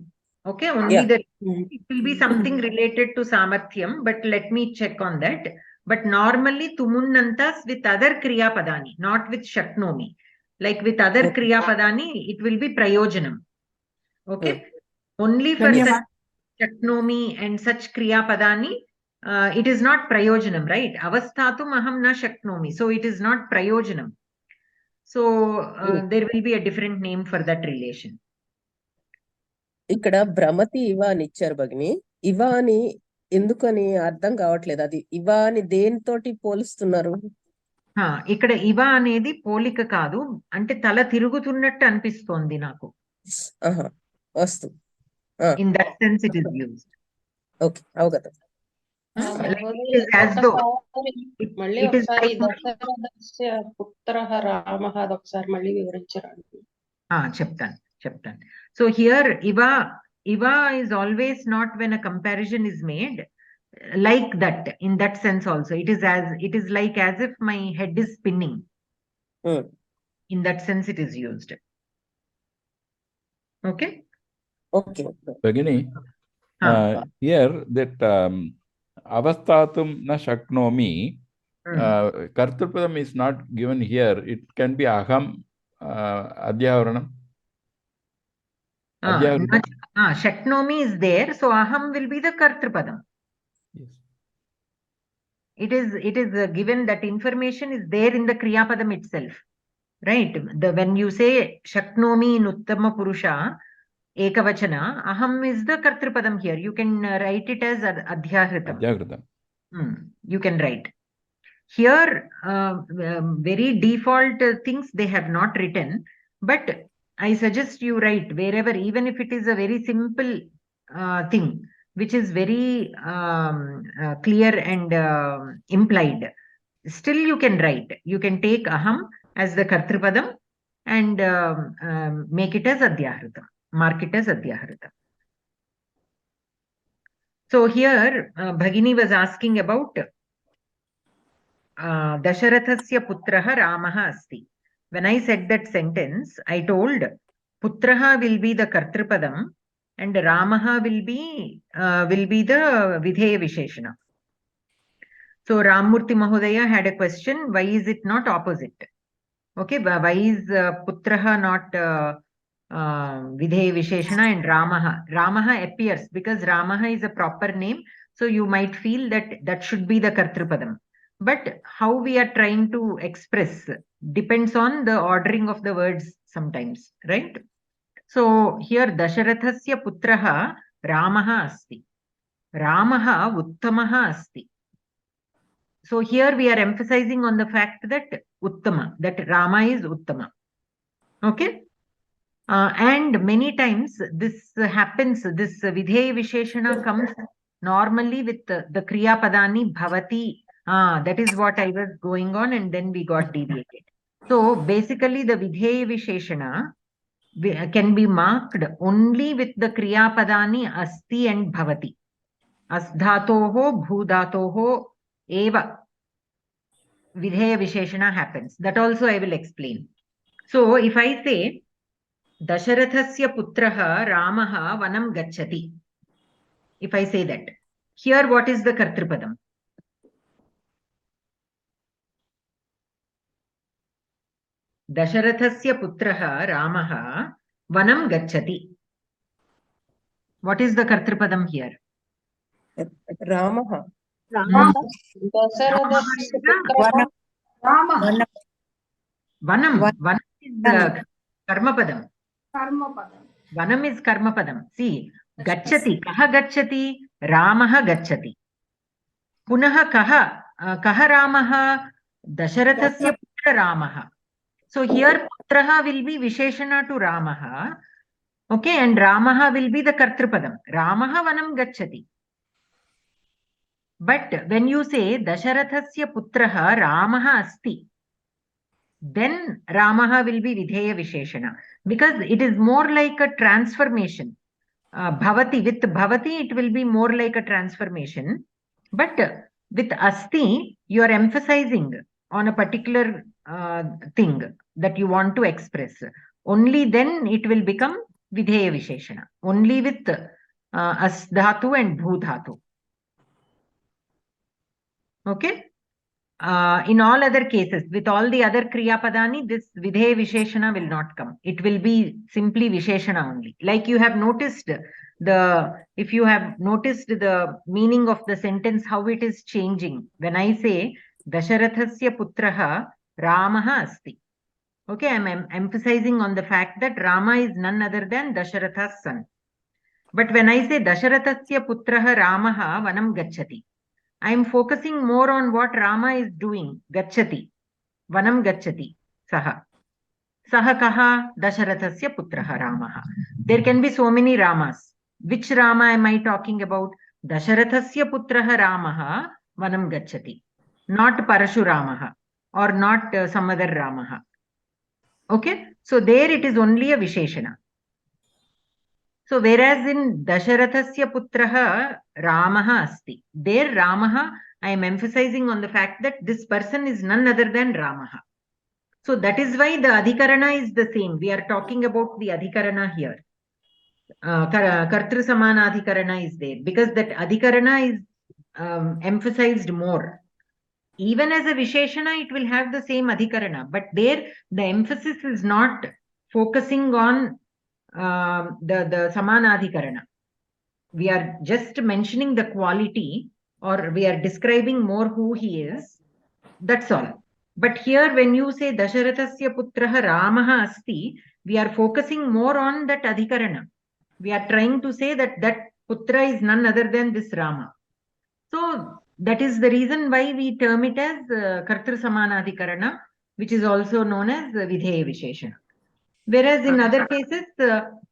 Okay, only it will be something related to samarthyam, but let me check on that. But normally tumunnantas with other kriya padani, not with shaknomi. Like with other kriya padani, it will be prayojanam. Okay, only for shaknomi and such kriya padani. It is not prayojanam, right? Avasthatum aham na shaknomi. So it is not prayojanam. So there will be a different name for that relation. ఇక్కడ భ్రమతి ఇవ అని ఇచ్చారు భగిని. ఇవ అని ఎందుకని అర్థం కావట్లేదు. అది ఇవ అని దేనితోటి పోలుస్తున్నారు? ఇక్కడ ఇవ అనేది పోలిక కాదు, అంటే తల తిరుగుతున్నట్టు అనిపిస్తోంది నాకు. వస్తు In that sense, it is used. Okay, avagatam. Like it is as though మళ్ళీ it is ఒకసారి like దశరథస్య పుత్రః రామః అదొకసారి మళ్ళీ వివరించరండి. Chaptan. So here Iva is always not when a comparison is made like that. In that sense also, it is like as if my head is spinning. In that sense, it is used. Okay. Okay. Bhagini, here that avastatum na shaknomi, kartrupadam is not given here. It can be aham adhyavaranam. Shaknomi is there, so aham will be the kartrupadam. Yes. It is given that information is there in the kriyapadam itself, right? When you say shaknomi in uttama purusha ekavachana, aham is the kartrupadam here. You can write it as adhyahritam. You can write here very default things they have not written, but I suggest you write wherever, even if it is a very simple thing which is very clear and implied, still you can write. You can take aham as the kartrupadam and make it as adhyahritam, mark it as adhyahritam. So here Bhagini was asking about Dasharathasya putraha Ramaha asti. When I said that sentence, I told putraha will be the kartrupadam and Ramaha will be the vidheya visheshana. So Ramurthy Mahodaya had a question, why is it not opposite? Okay, why is putraha not vidheya visheshana and Ramaha appears because Ramaha is a proper name, so you might feel that should be the kartrupadam. But how we are trying to express depends on the ordering of the words sometimes, right? So here Dasharathasya putraha Ramaha asti. Ramaha uttamaha asti. So here we are emphasizing on the fact that uttama, that Rama is uttama. Okay? And many times this happens, this vidheya visheshana comes normally with the kriya padani bhavati. That is what I was going on, and then we got deviated. So basically the vidheya visheshana can be marked only with the kriya padani asti and bhavati. Asdhatoho bhudhatoho eva vidheya visheshana happens. That also I will explain. So if I say Dasharathasya putraha Ramaha vanam gacchati, if I say that, here what is the kartrupadam? Dasharathasya putraha Ramaha vanam gacchati. What is the kartrupadam here? Ramaha. దశరథస్య పుత్రః Vanam is karmapadam. Vanam is karmapadam. See, gacchati, kaha gacchati? Ramaha gacchati. Punaha kaha Ramaha? Dasharathasya putra Ramaha. So here putraha will be visheshana to Ramaha. Okay, and Ramaha will be the kartrupadam. Ramaha vanam gacchati. But when you say Dasharathasya putraha Ramaha asti, then Ramaha will be vidheya visheshana, because it is more like a transformation. Bhavati, with bhavati it will be more like a transformation, but with asti you are emphasizing on a particular thing that you want to express. Only then it will become vidheya visheshana, only with asdhatu and bhudhatu. Okay. In all other cases, with all the other kriya padani, this vidheya visheshana will not come. It will be simply visheshana only. Like you have noticed if you have noticed the meaning of the sentence, how it is changing. When I say Dasharathasya putraha Ramaha asti. Okay, I am emphasizing on the fact that Rama is none other than Dasharatha's son. But when I say Dasharathasya putraha Ramaha vanam gacchati, I am focusing more on what Rama is doing. Gacchati. Vanam gacchati. Saha. Saha kaha? Dasharathasya putraha Ramaha. There can be so many Ramas. Which Rama am I talking about? Dasharathasya putraha Ramaha vanam gacchati. Not Parashuramaha or not some other Ramaha. Okay, so there it is only a Visheshana. So whereas in Dasharathasya putraha Ramaha asti, there Ramaha, I am emphasizing on the fact that this person is none other than Ramaha. So that is why the Adhikarana is the same. We are talking about the Adhikarana here. Kartru Samana Adhikarana is there because that Adhikarana is emphasized more. Even as a Visheshana, it will have the same Adhikarana, but there the emphasis is not focusing on the Samanadhikarana. We are just mentioning the quality, or we are describing more who he is. That's all. But here when you say Dasharathasya putraha Ramaha asti, we are focusing more on that Adhikarana. We are trying to say that that putra is none other than this Rama. So that is the reason why we term it as Kartru Samanadhikarana, which is also known as Vidheya Visheshana. Whereas in other cases,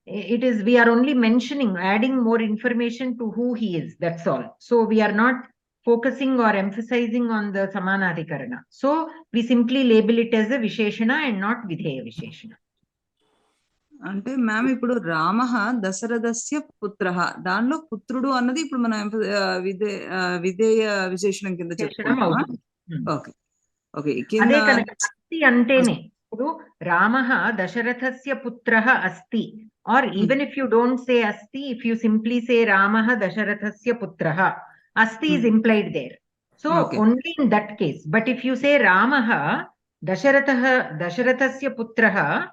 it is, we are only mentioning, adding more information to who he is. That's all. So we are not focusing or emphasizing on the Samanadhikarana. So we simply label it as a Visheshana and not Vidheya Visheshana. అంటే ma'am ఇప్పుడు రామ దశరథస్య పుత్ర దానిలో పుత్రుడు అన్నది ఇప్పుడు మనం విధేయ విశేషణం కింద చెప్పుకుంటామా? ఓకే ఓకే అదే కనుక అస్తి అంటేనే ఇప్పుడు రామః దశరథస్య పుత్రః అస్తి, or even if you don't say అస్తి, ఇఫ్ యు సింప్లీ సే రామః దశరథస్య పుత్రః, asti is implied there. So only in that case. But if you say ramah dasharathasya putrah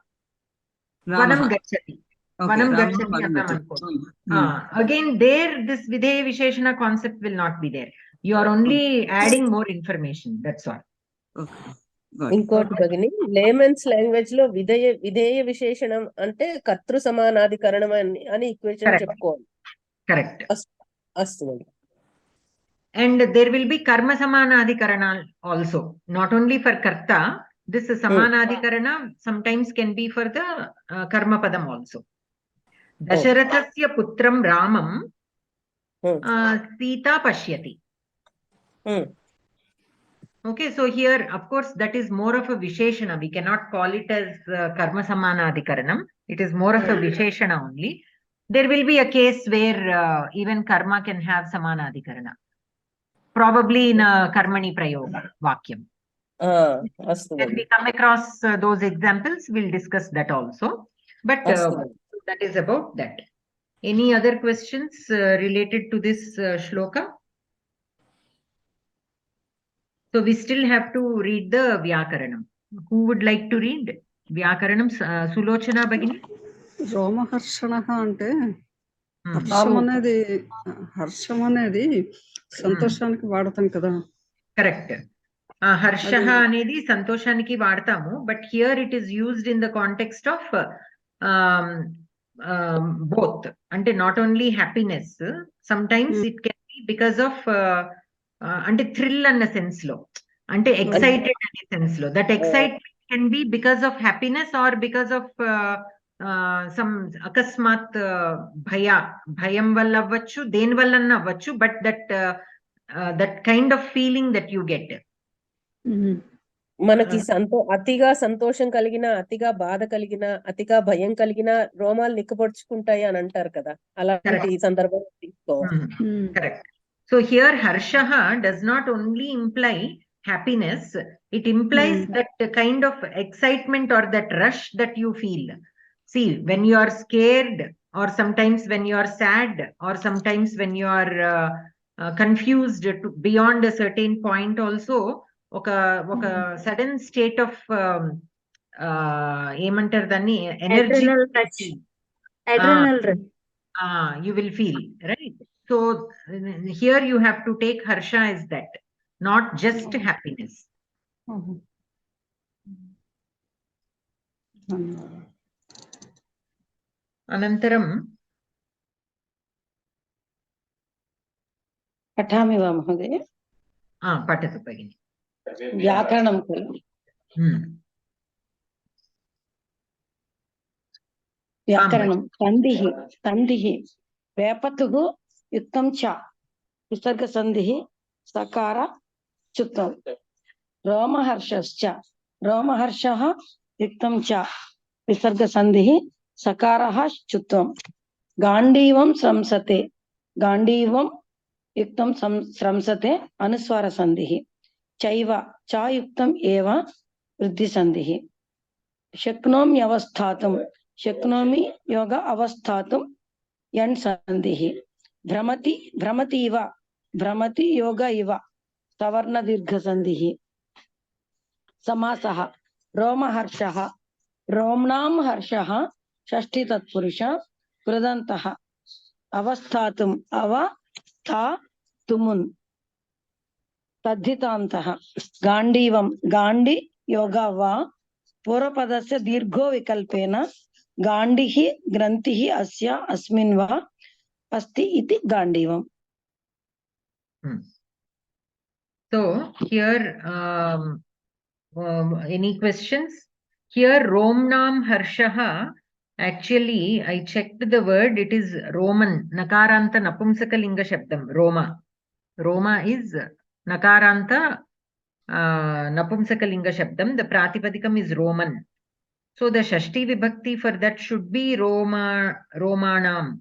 vanam gacchati, vanam gacchati annam anko. Again there this videya visheshana concept will not be there. You are only adding more information. That's all. ఇంకోటి భగిని, layman's language లో విధేయ విశేషణం అంటే కర్తృ సమానాధికరణం అని equation చెప్పుకోవాలి. Correct. అస్తు. And there will be karma samanadhikarana also, not only for karta. This samanadhikarana sometimes can be for the karma padam also. Dasharathasya putram ramam Sita pashyati. Okay, so here of course that is more of a visheshana. We cannot call it as karma samanadhikaranam. It is more of a visheshana only. There will be a case where even karma can have samanadhikarana. Probably in a karmani prayoga vakyam. When we come across those examples, we'll discuss that also. But that is about that. Any other questions related to this shloka? So we still have to read the Vyakaranam. Who would like to read Vyakaranam? Sulochana Bhagini? రోమహర్షణః అంటే హర్షం అనేది సంతోషానికి వాడతాం కదా. Correct. హర్షః అనేది సంతోషానికి వాడతాము, but here it is used in the context of both. అంటే not only happiness, sometimes it can be because of అంటే థ్రిల్ అన్న సెన్స్ లో, అంటే ఎక్సైటెడ్ అనే సెన్స్ లో. That excitement can be because of happiness or because of some అకస్మాత్ భయం వల్ల అవ్వచ్చు, దేని వల్ల అవ్వచ్చు, but that kind of feeling that you get. మనకి అతిగా సంతోషం కలిగిన, అతిగా బాధ కలిగిన, అతిగా భయం కలిగిన రోమాలు నిక్కపొడుచుకుంటాయి అని అంటారు కదా, అలాంటి సందర్భంలో తీసుకోవాలి. కరెక్ట్. సో హియర్ హర్షః does not only imply happiness, it implies that kind of excitement or that rush that you feel. See, when you are scared, or sometimes when you are sad, or sometimes when you are confused beyond a certain point also, oka sudden state of emantar danni energy, adrenal rush, you will feel, right? So here you have to take harsha as that, not just happiness. Anantaram पठामि वा महोदय? पठतु भगिनि. व्याकरणं खलु? व्याकरणं तन्दिः Vepatuhu yuktam cha. Visarga sandhi sakara chuttam. Romaharshascha. Romaharshaha yuktam cha. Visarga sandhi sakaraha chuttam. Gandivam sramsate. Gandivam yuktam sramsate anuswara sandhi. Chaiva cha yuktam eva vriddhi sandhi. Shaknomi avasthatum. Shaknomi yoga avasthatum yan sandhi. Bhramati iva. Bhramati yoga iva. Savarna dirgha sandhi. Samasaha. Roma harshaha. Romnam harshaha. Shashti tatpurusha. Krudantaha. Avasthatum. Ava tha tumun. Tadhitantaha. Gandivam. Gandi yoga va. Purapadasya dirgho vikalpena. Gandihi grantihi asya asmin va. Asti iti gandivam. So here, any questions? Here, Romnam Harshaha, actually, I checked the word, it is Roman, Nakaranta Napumsakalinga Shabdam, Roma. Roma is Nakaranta Napumsakalinga Shabdam, the Pratipadikam is Roman. So the Shashti Vibhakti for that should be Romanam.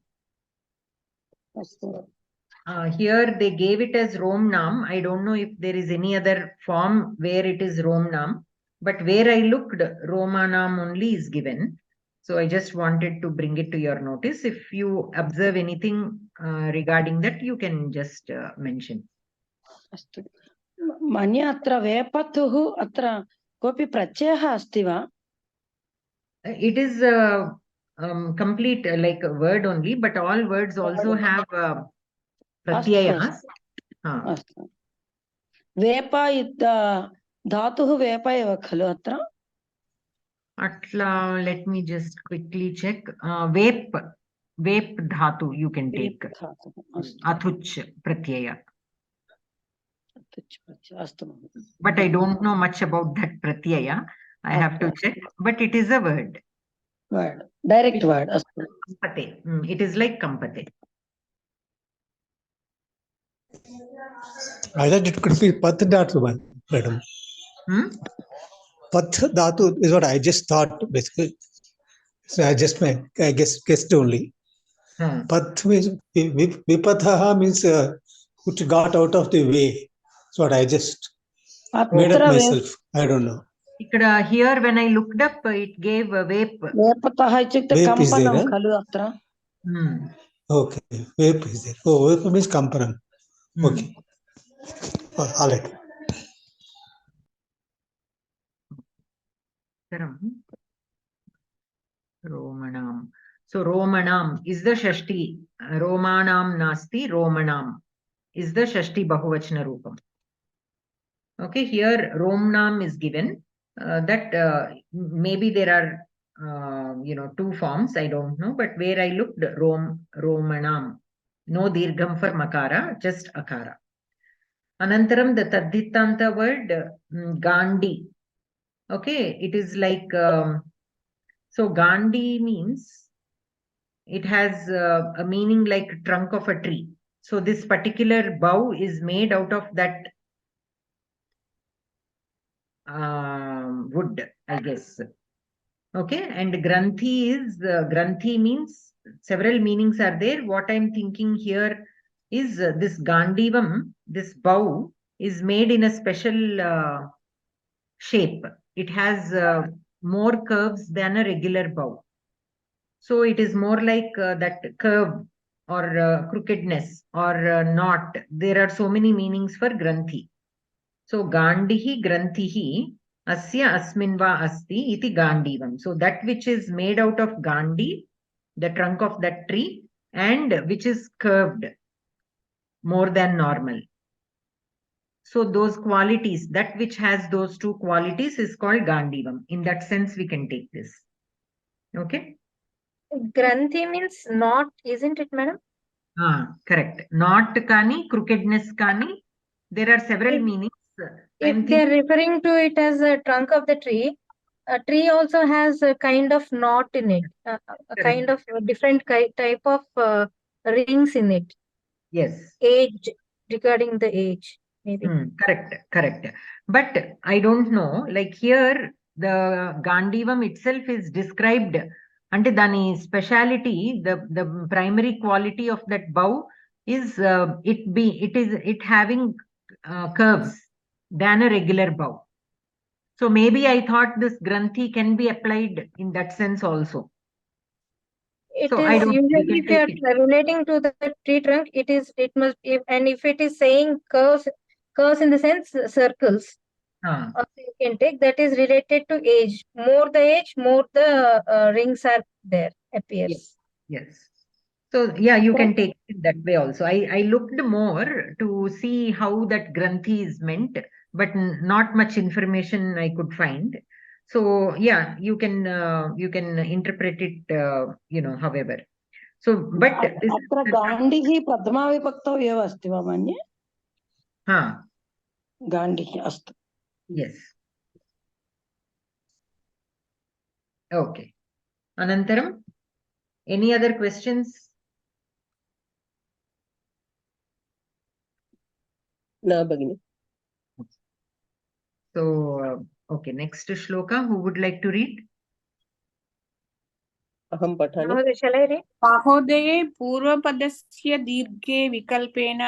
Here they gave it as Romnam. I don't know if there is any other form where it is Romnam, but where I looked, Romanam only is given. So I just wanted to bring it to your notice. If you observe anything regarding that, you can just mention. Manya atra vepatuhu atra kopi pratyaya asti va? It is complete like a word only, but all words also have pratyayas. Vepa dhatuhu vepa eva khalu atra? Atla, let me just quickly check. Vep dhatu you can take. Athuch pratyaya. But I don't know much about that pratyaya. I have to check. But it is a word. Word. Direct word. Kampate. It is like kampate. I thought it could be Path Dhatu, madam. Path Dhatu is what I just thought, basically. So I guessed only. Path means, Vipathaha means which got out of the way. That's what I just made up myself. I don't know. Here when I looked up, it gave vape. Vape is there, Okay, vape is there. Oh, vape means kampanam. Okay. All right. Romanam. So Romanam is the Shashti. Romanam nasti Romanam is the Shashti Bahuvachana Rupam. Okay, here Romnam is given. That maybe there are two forms, I don't know, but where I looked, Romanam, no dirgham for makara, just akara. Anantaram, the tadhitanta word, Gandhi. Okay, it is like, so Gandhi means, it has a meaning like trunk of a tree. So this particular bough is made out of that wood, I guess. Okay, and Granthi means several meanings are there. What I'm thinking here is this Gandivam, this bow is made in a special shape. It has more curves than a regular bow. So it is more like that curve or crookedness or knot. There are so many meanings for Granthi. So Gandihi Granthihi Asya Asminva Asti iti Gandivam. So that which is made out of Gandhi, the trunk of that tree, and which is curved more than normal. So those qualities, that which has those two qualities is called Gandivam. In that sense, we can take this. Okay? Granthi means knot, isn't it, madam? Correct. Knot kani, crookedness kani. There are several meanings. If they are referring to it as a trunk of the tree, a tree also has a kind of knot in it, a kind of different type of rings in it. Yes. Age, regarding the age, maybe. Correct. But I don't know, like here, the Gandivam itself is described, ante dani speciality, the primary quality of that bow is it having curves than a regular bow. So maybe I thought this Granthi can be applied in that sense also. It So I is don't. usually, if you are relating to the tree trunk, it must, and if it is saying curves in the sense circles, also you can take, that is related to age. More the age, more the rings are there, appears. Yes. So yeah, you can take it that way also. I looked more to see how that Granthi is meant, but not much information I could find. So yeah, you can interpret it, however. So, but अत्र गाण्डिः प्रथमाविभक्तौ एव अस्ति वा मन्ये? गाण्डिः, अस्तु. Yes. Okay. Anantaram, any other questions? No, Bhagini. So, okay, next shloka, who would like to read? Aham patani. Shall I read? महोदये पूर्वपदस्य दीर्घे विकल्पेन.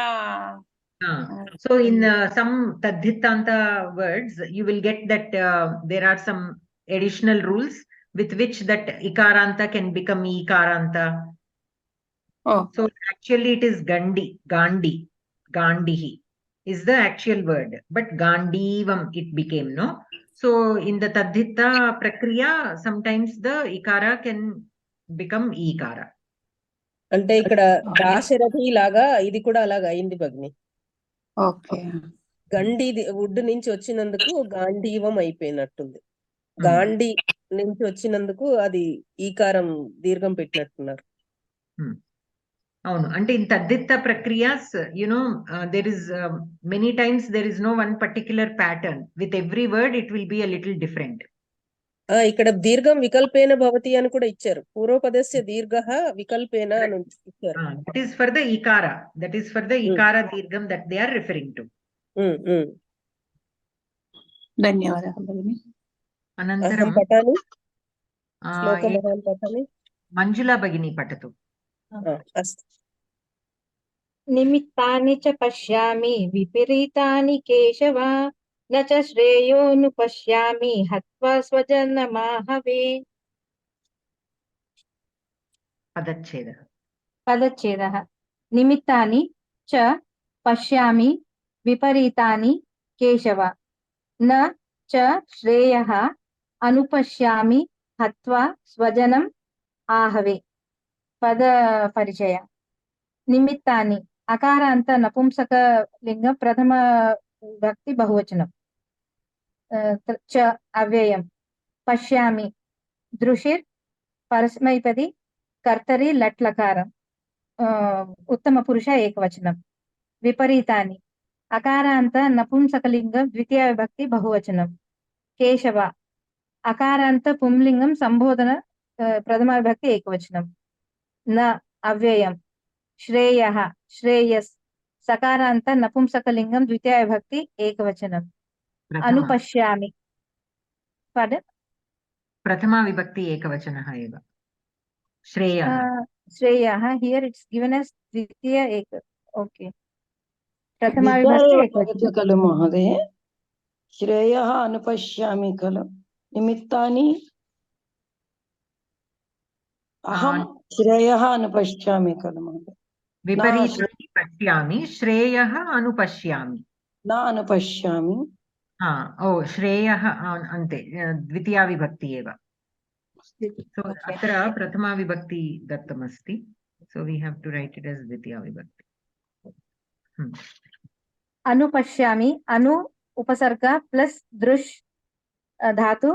So in some tadhitanta words, you will get that there are some additional rules with which that ikaranta can become ikaranta. Oh. So actually it is Gandihi is the actual word, but Gandivam it became, no? So in the tadhita prakriya, sometimes the ikara can become ikara. అంటే ఇక్కడ దాశరథి లాగా ఇది కూడా అలాగా అయింది భగ్ని. Okay. Gandi would నుంచి వచ్చినందుకు గాంధీవం అయిపోయినట్టుంది. గాంధీ నుంచి వచ్చినందుకు అది ఈకారం దీర్ఘం పెట్టినట్టున్నారు. అవును, అంటే in tadhita prakriyas, there is many times there is no one particular pattern. With every word it will be a little different. ఇక్కడ దీర్ఘం వికల్పేన భవతి అని కూడా ఇచ్చారు. పూర్వపదస్య దీర్ఘః వికల్పేన అని ఇచ్చారు. That is for the ikara. That is for the ikara దీర్ఘం that they are referring to. ధన్యవాదాలు భగిని. అనంతరం పఠామి శ్లోకమహం పఠామి. మంజులా భగిని పఠతు. అస్తు. నిమిత్తాని చ పశ్యామి విపరీతాని కేశవ न च श्रेयोऽनुपश्यामि हत्वा स्वजनमाहवे. पदच्छेदः निमित्तानि च पश्यामि विपरीतानि केशव न च श्रेयः अनुपश्यामि हत्वा स्वजनम् आहवे. पद परिचय. निमित्तानि अकारान्त नपुंसकलिङ्ग प्रथम भक्ति बहुवचनम्. च अव्ययम्. पश्यामि दृशिर् परस्मैपदी कर्तरि लट् लकारम्. उत्तमपुरुष एकवचनम्. विपरीतानि अकारान्त नपुंसकलिङ्ग द्वितीय विभक्ति बहुवचनम्. केशव अकारान्त पुंलिङ्गं संबोधन प्रथम विभक्ति एकवचनम्. न अव्ययम्. श्रेयः श्रेयस् सकारान्त नपुंसकलिङ्गं द्वितीय विभक्ति एकवचनम्. अनुपश्यामि पद प्रथमा विभक्ति एकवचनः एव. श्रेयः हियर् इट्स् गिवन एस् द्वितीय एक. ओके, प्रथमा विभक्ति एकवचनं खलु महोदय. श्रेयः अनुपश्यामि खलु. निमित्तानि अहं श्रेयः अनुपश्यामि खलु महोदय. विपरीतानि पश्यामि श्रेयः अनुपश्यामि. न अनुपश्यामि. श्रेयः अन्ते द्वितीया विभक्ति एव. So अत्र प्रथमा विभक्ति दत्तमस्ति. So we have to write it as द्वितीया विभक्ति. अनुपश्यामि अनु उपसर्ग प्लस दृश् धातु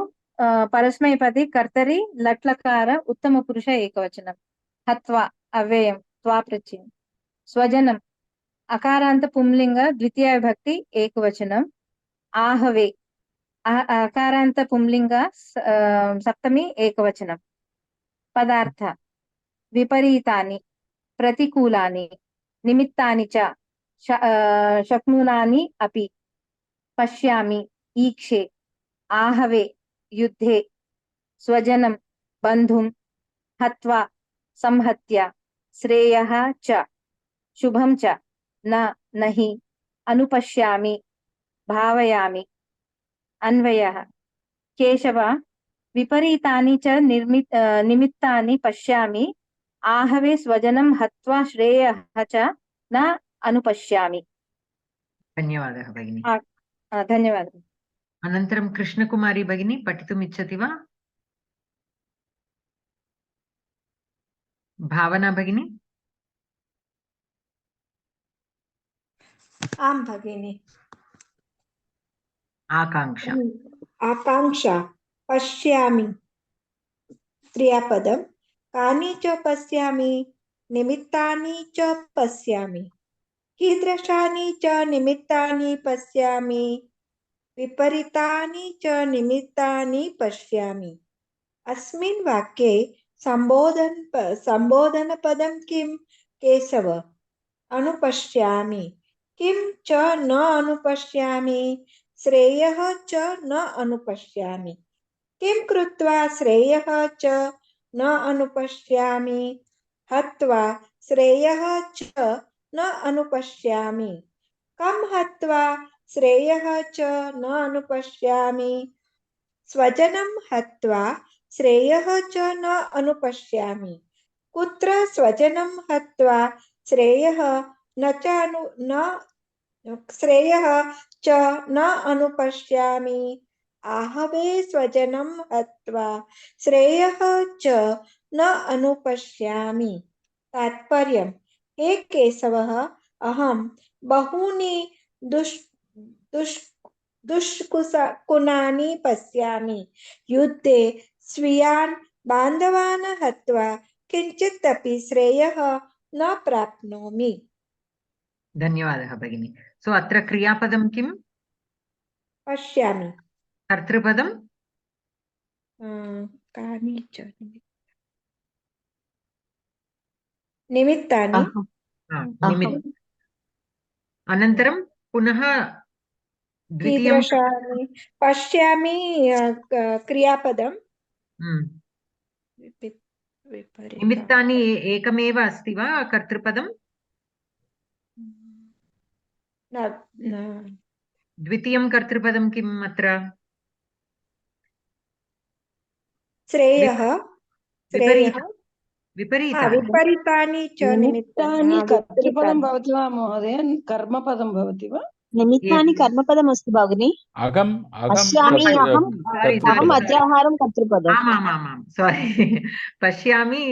परस्मैपदी कर्तरि लट् लकार उत्तम पुरुष एकवचनम्. हत्वा अव्ययम् त्वा प्रत्ययम्. स्वजनम् अकारान्त पुंलिङ्ग द्वितीय विभक्ति एकवचनम्. आहवे अकारान्त पुंलिङ्ग सप्तमी एकवचनम्. पदार्थ विपरीतानि प्रतिकूलानि निमित्तानि च शक्नुनानि अपि पश्यामि ईक्षे आहवे युद्धे स्वजनं बन्धुं हत्वा संहत्य श्रेयः च शुभं च नहि अनुपश्यामि भावयामि। अन्वयः केशव विपरीतानि च निमित्तानि पश्यामि आहवे स्वजनं हत्वा श्रेयः च न अनुपश्यामि। धन्यवादः भगिनी। धन्यवादः। अनन्तरं कृष्णकुमारी भगिनी पठितुम् इच्छति वा? भावना भगिनी। आं भगिनि। आकांक्षा। आकांक्षा पश्यामि क्रियापदं कानि च पश्यामि निमित्तानि च पश्यामि कीदृशानि च निमित्तानि पश्यामि विपरीतानि च निमित्तानि पश्यामि। अस्मिन् वाक्ये संबोधनपदं किं केशव अनुपश्यामि किं च न अनुपश्यामि श्रेयः च न अनुपश्यामि किं कृत्वा श्रेयः च न अनुपश्यामि हत्वा श्रेयः च न अनुपश्यामि कं हत्वा श्रेयः च न अनुपश्यामि स्वजनं हत्वा श्रेयः च न अनुपश्यामि कुत्र स्वजनं हत्वा श्रेयः श्रेयः च न अनुपश्यामि आहवे स्वजनं हत्वा श्रेयः च न अनुपश्यामि। तात्पर्यं हे केशवः अहं बहूनि दुष्कुणानि पश्यामि युद्धे स्वीयान् बान्धवान् हत्वा किञ्चित् अपि श्रेयः न प्राप्नोमि। धन्यवादः भगिनी। सो अत्र क्रियापदं किं? पश्यामि। कर्तृपदं? कानि च निमित्तानि। अनन्तरं पुनः द्वितीयं कीदृशानि पश्यामि क्रियापदं निमित्तानि एकमेव अस्ति वा कर्तृपदं? द्वितीयं कर्तृपदं किम् अत्र? श्रेयः विपरीतानि च निमित्तानि कर्तृपदं भवति वा महोदय कर्मपदं भवति वा? निमित्तानि कर्मपदमस्ति भगिनि। पश्यामि अहम् अद्याहारं कर्तृपदम्। आमामामां सारी पश्यामि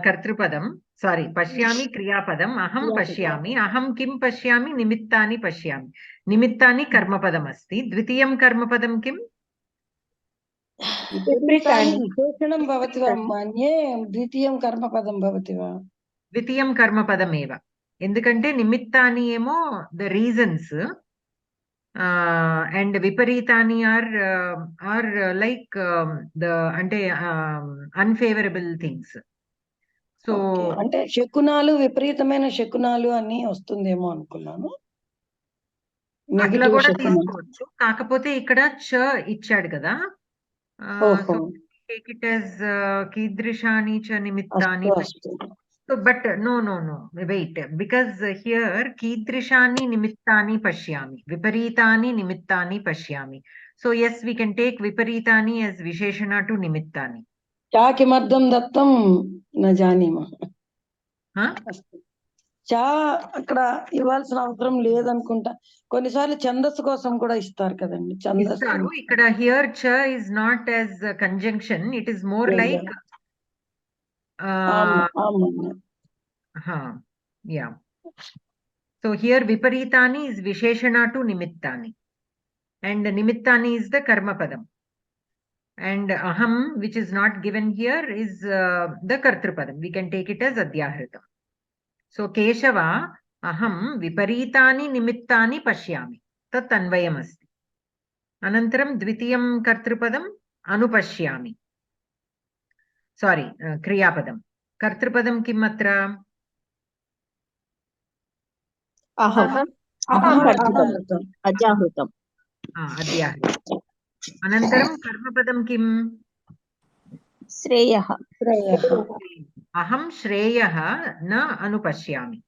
कर्तृपदं सारी पश्यामि क्रियापदम् अहं पश्यामि अहं किं पश्यामि निमित्तानि पश्यामि निमित्तानि कर्मपदमस्ति। द्वितीयं कर्मपदं किम्? विशेषणं भवति वा मन्ये द्वितीयं कर्मपदं भवति वा? द्वितीयं कर्मपदमेव ఎందుకంటే నిమిత్తాని ఏమో the reasons and viparitani are like the ante unfavorable things. So అంటే శకునాలు విపరీతమైన శకునాలు అని వస్తుందేమో అనుకున్నాను. అట్లా కూడా తీసుకోవచ్చు. కాకపోతే ఇక్కడ చ ఇచ్చాడు కదా, సో టేక్ ఇట్ as కీదృశాని చ నిమిత్తాని. So but no wait, because here kidrishani nimittani pashyami viparitani nimittani pashyami. So yes, we can take viparitani as visheshana to nimittani. cha kimadam dattam na janima. చా అక్కడ ఇవ్వాల్సిన అవసరం లేదనుకుంటా. కొన్నిసార్లు ఛందస్సు కోసం కూడా ఇస్తారు కదండి. ఛందస్సు ఇక్కడ here cha is not as a conjunction, it is more like yeah. So here viparitani is visheshana to nimittani and nimittani is the karma padam and aham, which is not given here, is the kartrupadam. We can take it as adhyahritam. So Keshava aham viparitani nimittani pashyami tat anvayam asti. Anantaram dvitiyam kartrupadam anupashyami. Sorry, kriyapadam. Kartrupadam kim atra? Aham. Aham Padhitam. Ajahritam. Adhyahritam. Anantaram karmapadam kim? Shreyah. Aham Shreyah na anupashyami.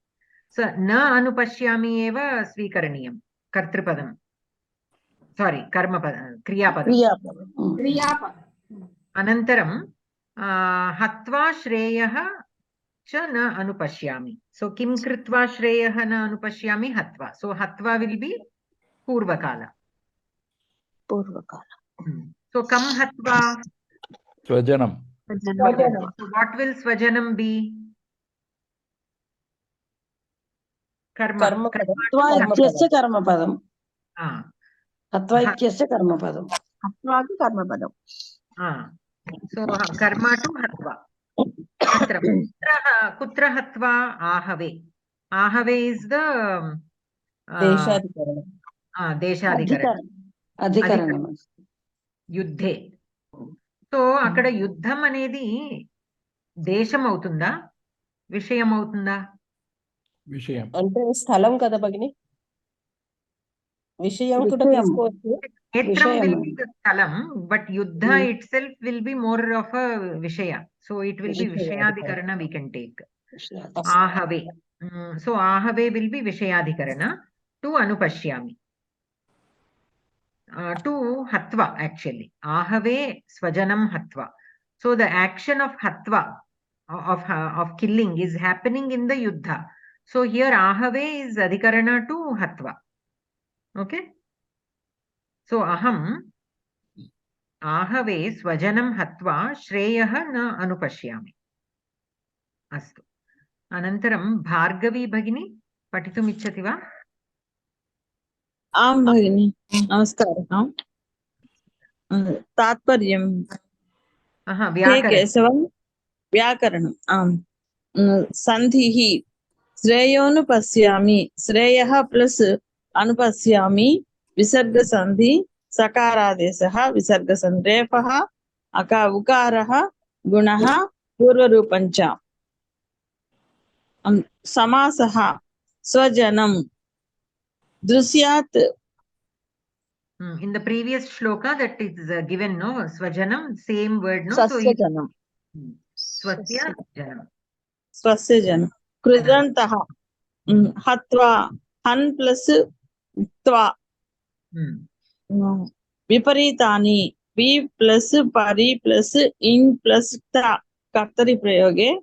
So na anupashyami eva swikaraniyam. Kartrupadam. Sorry, karmapadam. Kriyapadam. Kriyapadam. Anantaram hatva Shreyah cha na anupashyami. So kim kritva Shreyah na anupashyami hatva. So hatva will be purvakala. So kam hatva? Swajanam. So what will swajanam be? Karma. Hatva karmapadam. Hatva ityasya karmapadam. Hatva to karmapadam. So karma to hatva. Kutra hatva ahave. Ahave is the Deshadikaranam. Adhikaranam. Yuddhe. So అక్కడ యుద్ధం అనేది దేశం అవుతుందా విషయం అవుతుందా విషయం అంటే స్థలం కదా భగిని విషయం కూడా తీసుకోవచ్చు క్షేత్రం will be the స్థలం but యుద్ధ itself will be more of a విషయ so it will be విషయాధికరణ we can take ahave so ahave will be విషయాధికరణ to anupashyami to hatva actually ahave swajanam hatva so the action of hatva of killing is happening in the yuddha so here ahave is adhikarana to hatva okay so aham ahave swajanam hatva shreyah na anupashyami astu anantaram bhargavi bhagini patitum ichchati va आं भगिनि नमस्कारः तात्पर्यं हे केशवं व्याकरणम् आम् सन्धिः श्रेयोनुपश्यामि श्रेयः plus अनुपश्यामि विसर्गसन्धि सकारादेशः विसर्गसन्धि रेफः उकारः गुणः पूर्वरूपञ्च समासः स्वजनं Drishyat. In the previous shloka that is given, no, Swajanam, same word, no? Swasyajanam. Swasyajanam. Swasyajanam. Krudantaha. Hatva. Han plus tva. Viparitani. Vi plus pari plus in plus ta. Kartari prayoge.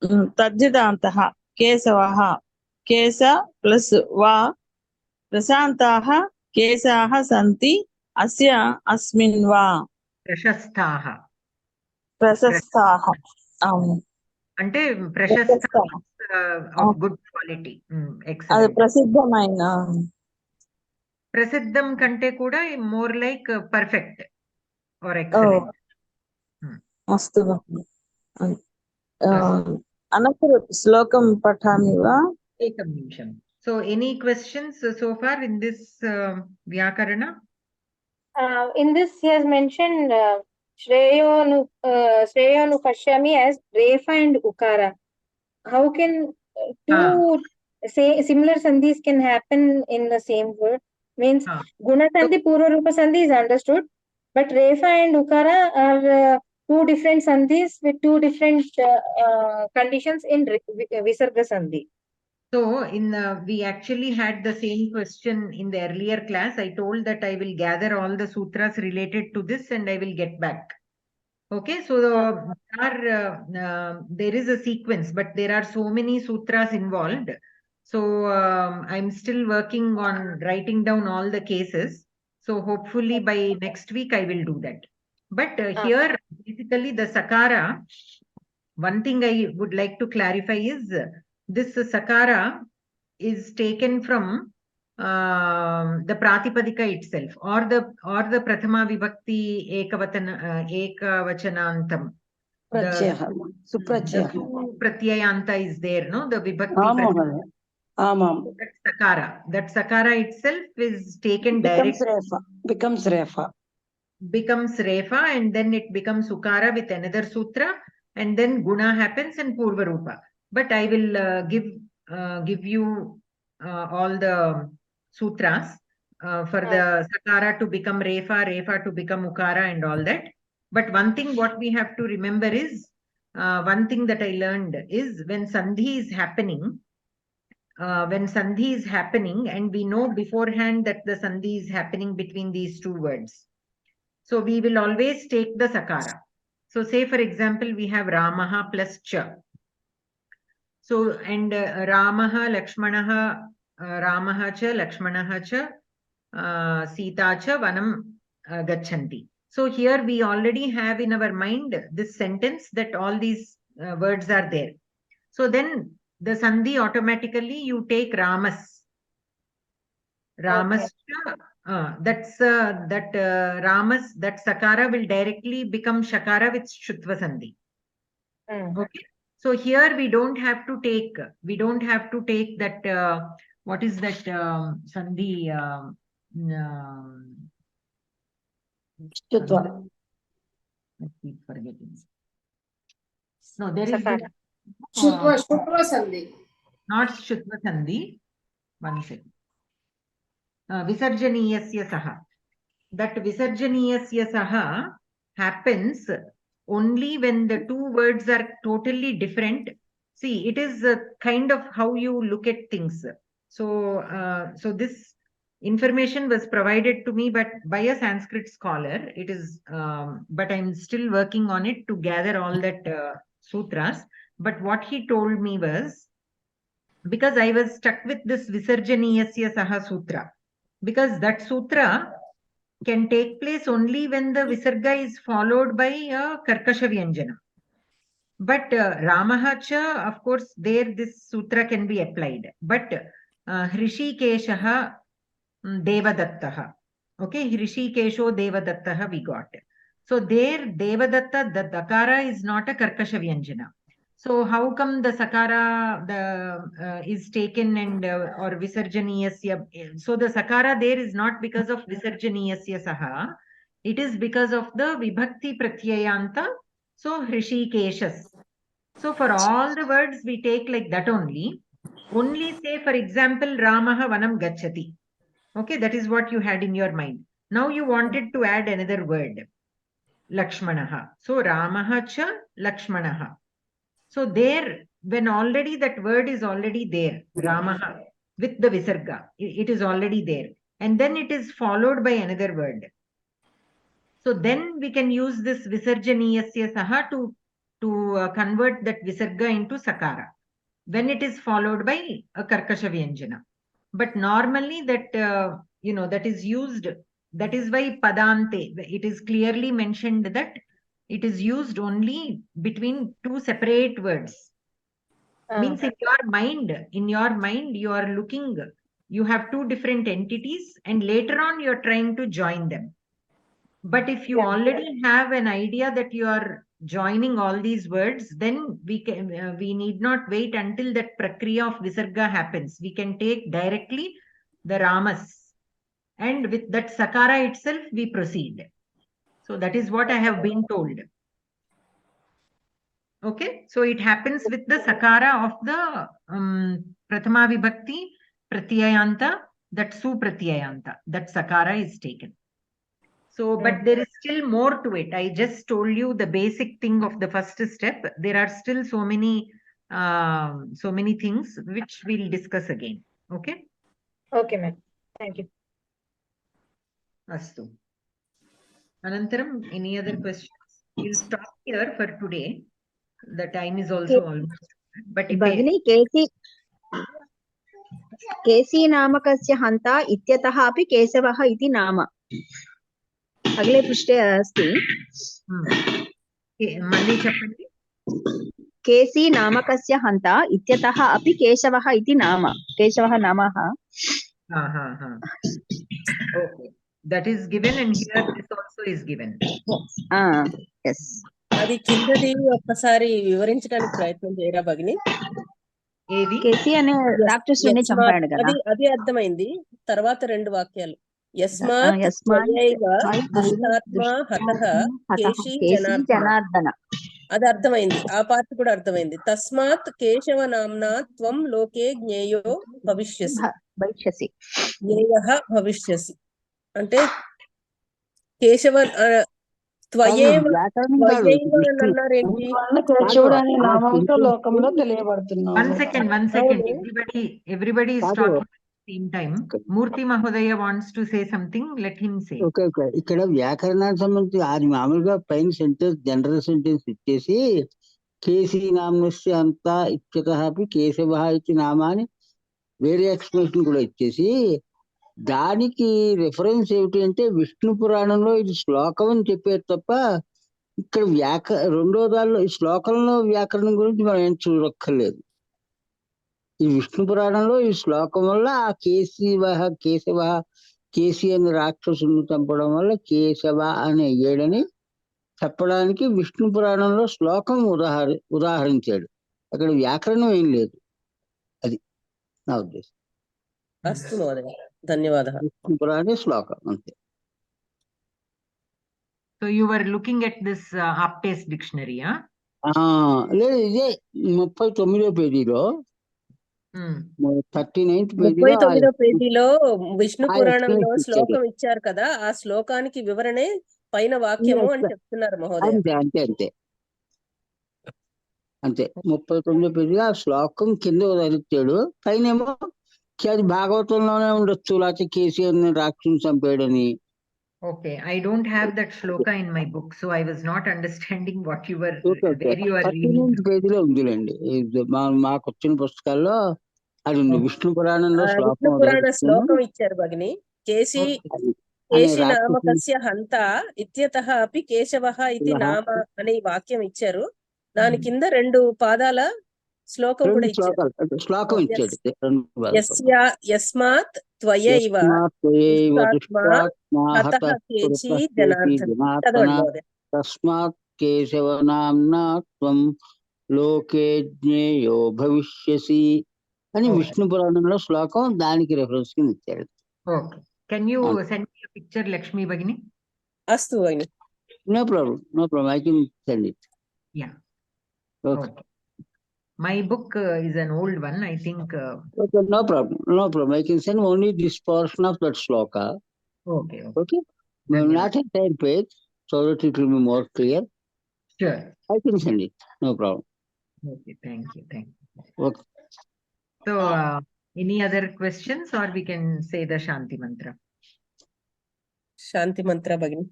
Tajjidantaha. Kesavaha. Kesa plus va. प्रशान्ताः केशाः सन्ति अस्य अस्मिन् वा प्रशस्ताः అంటే ప్రశస్త of good quality అది ప్రసిద్ధమైన ప్రసిద్ధం కంటే కూడా more like perfect or excellent అస్తు అనంతరం శ్లోకం పఠామి వా ఏకం నిమిషం So, any questions so far in this Vyakarana? In this, he has mentioned Shreyonu Pashyami as Refa and Ukara. How can two similar sandhis can happen in the same word? Means Guna Sandhi, Purva Rupa Sandhi is understood, but Refa and Ukara are two different sandhis with two different conditions in Visarga Sandhi. So, we actually had the same question in the earlier class. I told that I will gather all the sutras related to this and I will get back. Okay, so there is a sequence, but there are so many sutras involved. So, I'm still working on writing down all the cases. So, hopefully by next week I will do that. But here, basically the Sakara, one thing I would like to clarify is this Sakara is taken from the Pratipadika itself or the Prathama Vibhakti Ekavachanantam. Pratyayanta is there, no? The Vibhakti. That Sakara. That Sakara itself is taken directly. Becomes Refa. Becomes Refa and then it becomes Sukara with another sutra and then Guna happens and Purva Rupa. But I will give you all the sutras for the sakara to become refa, refa to become ukara and all that. But one thing what we have to remember is, one thing that I learned is when sandhi is happening, and we know beforehand that the sandhi is happening between these two words. So we will always take the sakara. So say for example, we have Ramaha plus cha. So, and Ramaha, Lakshmanaha, Ramaha cha, Lakshmanaha cha, Sita cha, Vanam Gachanti. So here we already have in our mind this sentence that all these words are there. So then the sandhi automatically you take Ramas. Ramas cha, that Ramas, that sakara will directly become shakara with Shutva sandhi. Okay. So here we don't have to take that, what is that sandhi? Shutva. I keep forgetting. No, there is Sakara. this, Shutva sandhi. not Shutva sandhi. One second. Visarjaniyasya saha. That Visarjaniyasya saha happens only when the two words are totally different. See, it is kind of how you look at things. So, so this information was provided to me, but by a Sanskrit scholar. It is, but I'm still working on it to gather all that sutras. But what he told me was, because I was stuck with this Visarjaniyasya saha sutra, because that sutra can take place only when the visarga is followed by a karkasha vyanjana. But Ramaha cha, of course, there this sutra can be applied. But Hrishikeshaha Devadattaha. Okay, Hrishikesho Devadattaha we got. So there Devadatta, the dakara is not a karkasha vyanjana. So how come the sakara is taken and or visarjaniyasya? So the sakara there is not because of visarjaniyasya saha. It is because of the vibhakti pratyayanta. So hrishikeshas. So for all the words we take like that only. Only say for example Ramaha vanam gacchati. Okay, that is what you had in your mind. Now you wanted to add another word. Lakshmanaha. So Ramaha cha Lakshmanaha. So there, when already that word is already there, Ramaha, with the visarga, it is already there. And then it is followed by another word. So then we can use this visarjaniyasya saha to convert that visarga into sakara, when it is followed by a karkasha vyanjana. But normally that, that is used, that is why padante, it is clearly mentioned that it is used only between two separate words. Means in your mind, you are looking, you have two different entities and later on you are trying to join them. But if you already have an idea that you are joining all these words, then we need not wait until that prakriya of visarga happens. We can take directly the Ramas. And with that sakara itself, we proceed. So that is what I have been told. Okay, so it happens with the sakara of the prathama vibhakti pratyayanta, that supratyayanta, that sakara is taken. So, but there is still more to it. I just told you the basic thing of the first step. There are still so many things which we'll discuss again. Okay. Okay, ma'am. Thank you. Astu. Anantaram, any other questions? We'll stop here for today. The time is also almost. But भगिनी केसी नामकस्य हन्ता इत्यतः अपि केशवः इति नाम अगले पृष्ठे अस्ति मल्ली चप्पण्डि केसी नामकस्य हन्ता इत्यतः अपि केशवः इति नाम केशवः नामः Okay, that is given and here this also is given. Yes. అది కిందది ఒక్కసారి వివరించడానికి ప్రయత్నం చేయరా భగిని? ఏది? కేసి అనే రాక్షసుని చంపాడు కదా, అది అర్థమైంది. తర్వాత రెండు వాక్యాలు యస్మాత్ త్వయైవ దుష్టాత్మా హతః కేశీ జనార్దన. అది అర్థమైంది, ఆ పార్ట్ కూడా అర్థమైంది. తస్మాత్ కేశవ నామ్నా త్వం లోకే జ్ఞేయో భవిష్యసి. భవిష్యసి జ్ఞేయః భవిష్యసి అంటే కేశవ త్వయేవ వ్యాకరణం కాదు, త్వయైవ అని అన్నారేంటి? కేశవుడు అనే నామంతో లోకంలో తెలియబడుతున్నాడు. One second. Everybody is కాదు. talking at the same time. Murthy Mahodaya wants to say something. Let him say. Okay okay. ఇక్కడ వ్యాకరణానికి సంబంధించి అది మామూలుగా పైన సెంటెన్స్ జనరల్ సెంటెన్స్ ఇచ్చేసి కేసీ నామ్నస్య అంతా ఇత్యతః అపి కేశవ ఇతి నామాని వేరే ఎక్స్ప్లెనేషన్ కూడా ఇచ్చేసి దానికి రిఫరెన్స్ ఏమిటి అంటే విష్ణు పురాణంలో ఇది శ్లోకం అని చెప్పారు తప్ప ఇక్కడ రెండో దానిలో ఈ శ్లోకంలో వ్యాకరణం గురించి మనం ఏం చూడక్కర్లేదు. ఈ విష్ణు పురాణంలో ఈ శ్లోకం వల్ల ఆ కేశవ కేసి అనే రాక్షసుని చంపడం వల్ల కేశవ అనే ఏడని చెప్పడానికి విష్ణు పురాణంలో శ్లోకం ఉదాహరించాడు. అక్కడ వ్యాకరణం ఏం లేదు. అది నా ఉద్దేశం. అస్తు మహోదయ, ధన్యవాదः. విష్ణు పురాణే శ్లోకం అంతే. So you were looking at this Apte's dictionary, huh? లేదు, ఇదే 39వ పేజీలో 39th పేజీలో 39వ పేజీలో విష్ణు పురాణంలో శ్లోకం ఇచ్చారు కదా, ఆ శ్లోకానికి వివరణే పైన వాక్యము అని చెప్తున్నారు మహోదయ. అంతే అంతే అంతే అంతే 39వ పేజీలో ఆ శ్లోకం కింద ఉదరించాడు, పైన ఏమో అది భాగవతంలోనే ఉండొచ్చు, లేకపోతే కేసీఆర్ రాక్షసుని చంపాడని. Okay, I don't have that shloka in my book, so I was not understanding what you were where you are reading. 39th పేజీలో ఉందిలేండి, మాకు వచ్చిన పుస్తకాల్లో అది ఉంది. విష్ణు పురాణంలో విష్ణు పురాణ శ్లోకం ఇచ్చారు భగిని. కేశి నామకస్య హంత ఇత్యతః అపి కేశవః ఇతి నామ అనే వాక్యం ఇచ్చారు. దాని కింద 2 పాదాల శ్లోకం కూడా ఇచ్చారు. శ్లోకం ఇచ్చాడు. యస్మాత్ త్వయైవ తస్మాత్ కేశవ నామ్నా త్వం లోకే జ్ఞేయో భవిష్యసి అని విష్ణు పురాణంలో శ్లోకం, దానికి రెఫరెన్స్ కింద ఇచ్చాడు. Okay, can you send me a picture, Lakshmi Bhagini? అస్తు భగిని. No problem, I can send it. Yeah. Okay. My book is an old one, I think. Okay, no problem. I can send only this portion of that shloka. Okay. Not a entire page, so that it will be more clear. Sure. I can send it, no problem. Okay, thank you. Okay. So, any other questions, or we can say the Shanti Mantra? Shanti Mantra, Bhagini.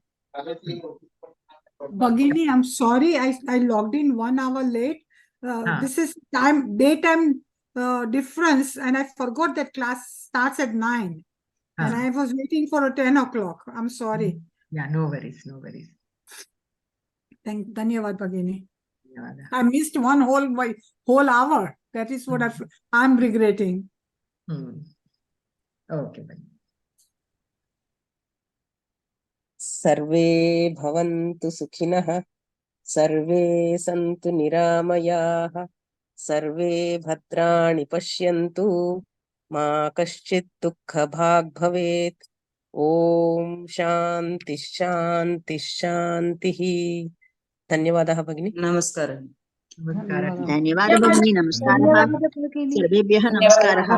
Bhagini, I'm sorry, I logged in 1 hour late. This is daytime difference, and I forgot that class starts at 9, and I was waiting for a 10 o'clock. I'm sorry. Yeah, no worries. Dhanyavad Bhagini. I missed one whole hour. That is what I'm regretting. Okay. Sarve bhavantu sukhinah, सर्वे सन्तु निरामयाः, सर्वे भद्राणि पश्यन्तु, मा कश्चित् दुःखभाग् भवेत्. ओम शान्तिः. धन्यवादः भगिनी. नमस्कारः. धन्यवादः भगिनी. नमस्कारः सर्वेभ्यः. नमस्कारः.